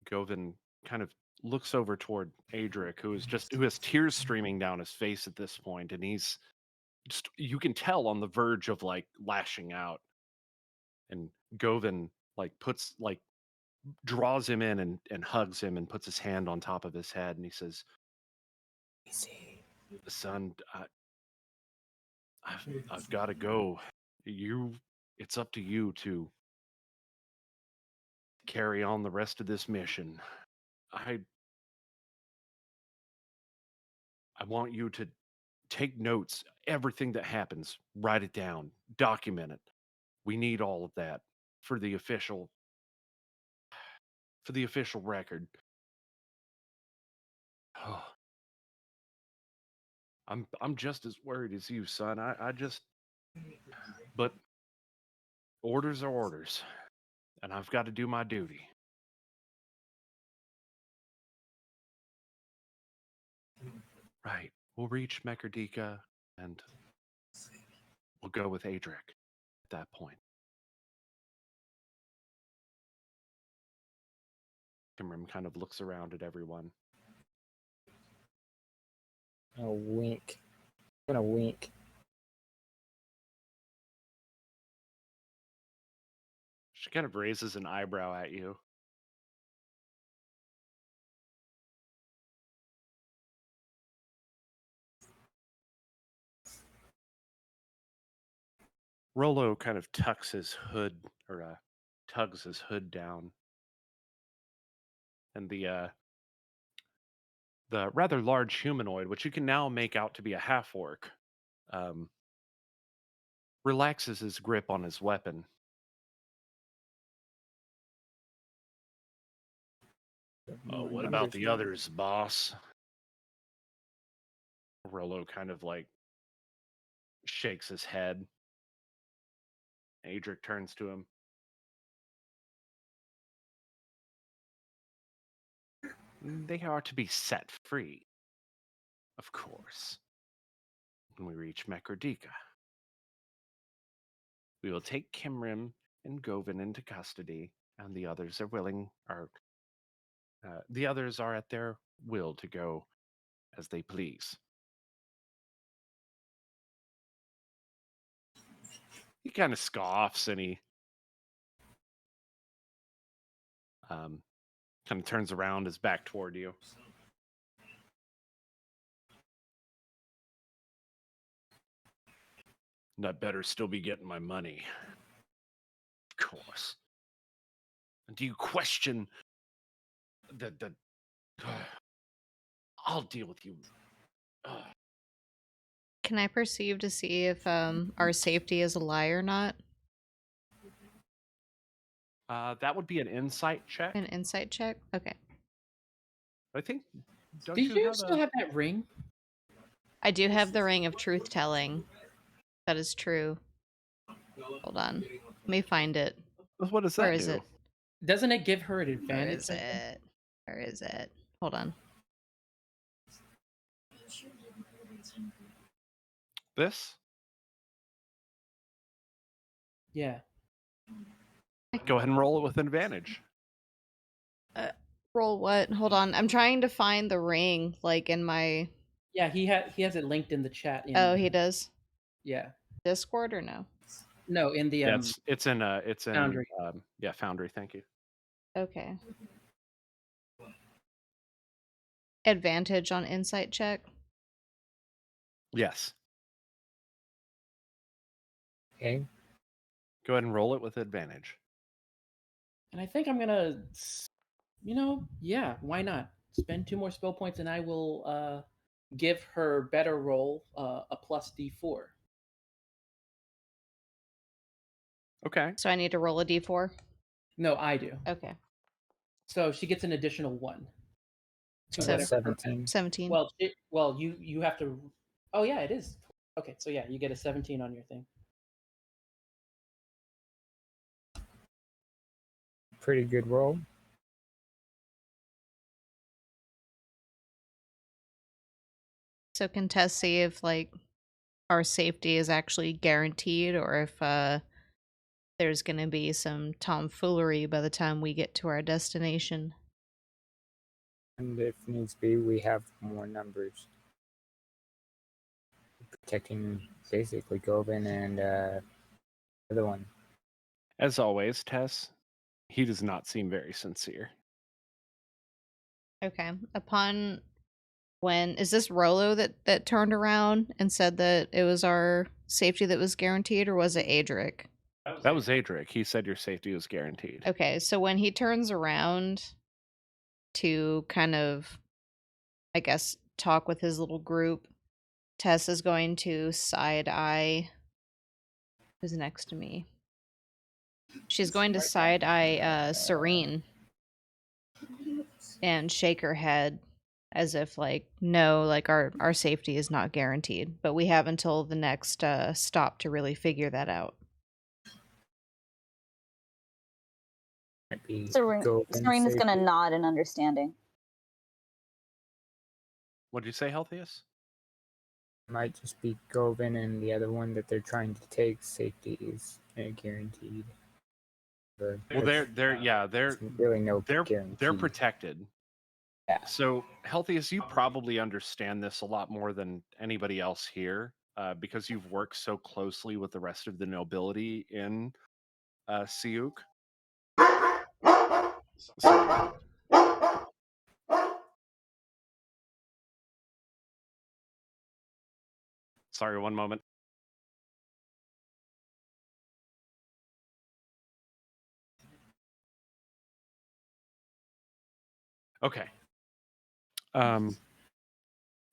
A: Govin kind of looks over toward Adric, who has tears streaming down his face at this point, and he's just, you can tell, on the verge of like lashing out. And Govin draws him in and hugs him and puts his hand on top of his head, and he says, "Son, I've got to go. It's up to you to carry on the rest of this mission. I want you to take notes, everything that happens, write it down, document it. We need all of that for the official record." I'm just as worried as you, son. But orders are orders, and I've got to do my duty. Right. We'll reach Mekerdika, and we'll go with Adric at that point. Kimrim kind of looks around at everyone.
C: A wink. I'm gonna wink.
A: She kind of raises an eyebrow at you. Rollo kind of tugs his hood down, and the rather large humanoid, which you can now make out to be a half-orc, relaxes his grip on his weapon. What about the others, boss? Rollo kind of like shakes his head. Adric turns to him. They are to be set free, of course, when we reach Mekerdika. We will take Kimrim and Govin into custody, and the others are at their will to go as they please. He kind of scoffs, and he kind of turns around, his back toward you. And I better still be getting my money. Of course. And do you question the I'll deal with you.
B: Can I perceive to see if our safety is a lie or not?
A: That would be an insight check.
B: An insight check? Okay.
A: I think. Don't
D: Do you
A: have
D: still have that ring?
B: I do have the ring of truth telling. That is true. Hold on. Let me find it.
A: What does that
B: Where is
A: do?
B: it?
D: Doesn't it give her an
B: Where
D: advantage?
B: is it? Where is it? Hold on.
A: This?
D: Yeah.
A: Go ahead and roll it with an advantage.
B: Roll what? Hold on. I'm trying to find the ring, like in my.
D: Yeah, he has it linked in the chat.
B: Oh, he does.
D: Yeah.
B: Discord or no?
D: No, in the
A: Yeah, it's in
D: Foundry.
A: Foundry. Thank you.
B: Okay. Advantage on insight check.
A: Yes.
C: Okay.
A: Go ahead and roll it with advantage.
D: And I think I'm gonna, yeah, why not? Spend 2 more spell points, and I will give her better roll a plus D4.
A: Okay.
B: So I need to roll a d4.
D: No, I do.
B: Okay.
D: So she gets an additional 1. To
B: So-
D: whatever her-
C: 17.
B: 17.
D: Well, you have to. Oh yeah, it is. Okay, so yeah, you get a 17 on your thing.
C: Pretty good roll.
B: So can Tess see if like our safety is actually guaranteed, or if there's gonna be some tomfoolery by the time we get to our destination?
C: And if needs be, we have more numbers. Protecting basically Govin and the other one.
A: As always, Tess, he does not seem very sincere.
B: Okay. Is this Rollo that turned around and said that it was our safety that was guaranteed, or was it Adric?
A: That was Adric. He said your safety was guaranteed.
B: Okay, so when he turns around to kind of, I guess, talk with his little group, Tess is going to side eye who's next to me. She's going to side eye Cyrene and shake her head as if like, no, like our safety is not guaranteed, but we have until the next stop to really figure that out.
C: Might be
G: Serene is going to nod in understanding.
A: What'd you say, Healthiest?
C: Might just be Govin and the other one that they're trying to take. Safety is guaranteed.
A: Well, they're
C: really no
A: they're
C: guarantee.
A: protected.
C: Yeah.
A: So, Healthiest, you probably understand this a lot more than anybody else here, because you've worked so closely with the rest of the nobility in Siuk. Sorry, one moment. Okay.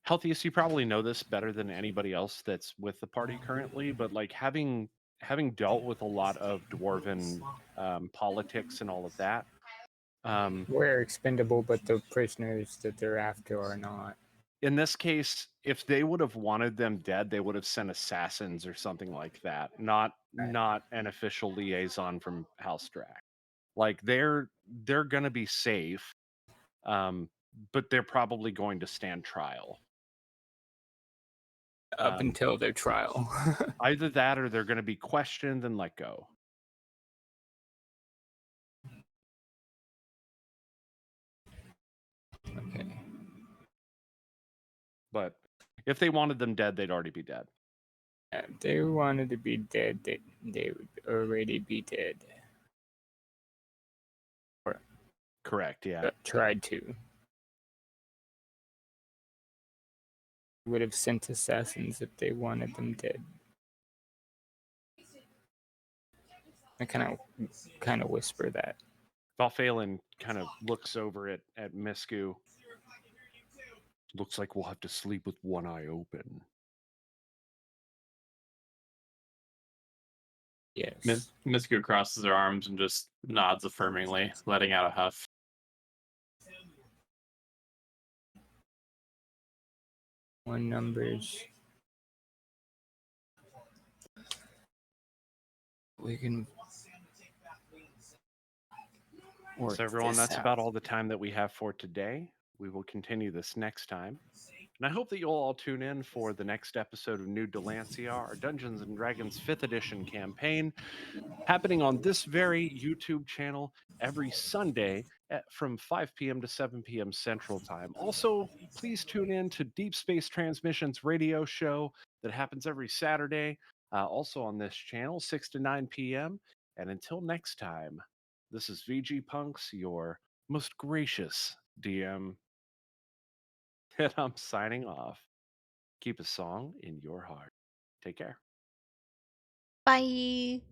A: Healthiest, you probably know this better than anybody else that's with the party currently, but like having dealt with a lot of dwarven politics and all of that.
C: We're expendable, but the prisoners that they're after are not.
A: In this case, if they would have wanted them dead, they would have sent assassins or something like that, not an official liaison from House Drach. Like they're gonna be safe, but they're probably going to stand trial.
C: Up until their trial.
A: Either that or they're going to be questioned and let go.
C: Okay.
A: But if they wanted them dead, they'd already be dead.
C: If they wanted to be dead, they would already be dead.
A: Correct, yeah.
C: Tried to. Would have sent assassins if they wanted them dead. I kind of whisper that.
A: Valphalin kind of looks over at Misku. Looks like we'll have to sleep with one eye open.
C: Yes.
E: Misku crosses her arms and just nods affirmingly, letting out a huff.
C: One numbers. We can.
A: So everyone, that's about all the time that we have for today. We will continue this next time. And I hope that you'll all tune in for the next episode of New Dalancia, our Dungeons & Dragons 5th edition campaign, happening on this very YouTube channel every Sunday from 5 p.m. to 7 p.m. Central Time. Also, please tune in to Deep Space Transmissions radio show that happens every Saturday, also on this channel, 6 to 9 p.m. And until next time, this is VGpunx, your most gracious DM. And I'm signing off. Keep a song in your heart. Take care.
B: Bye.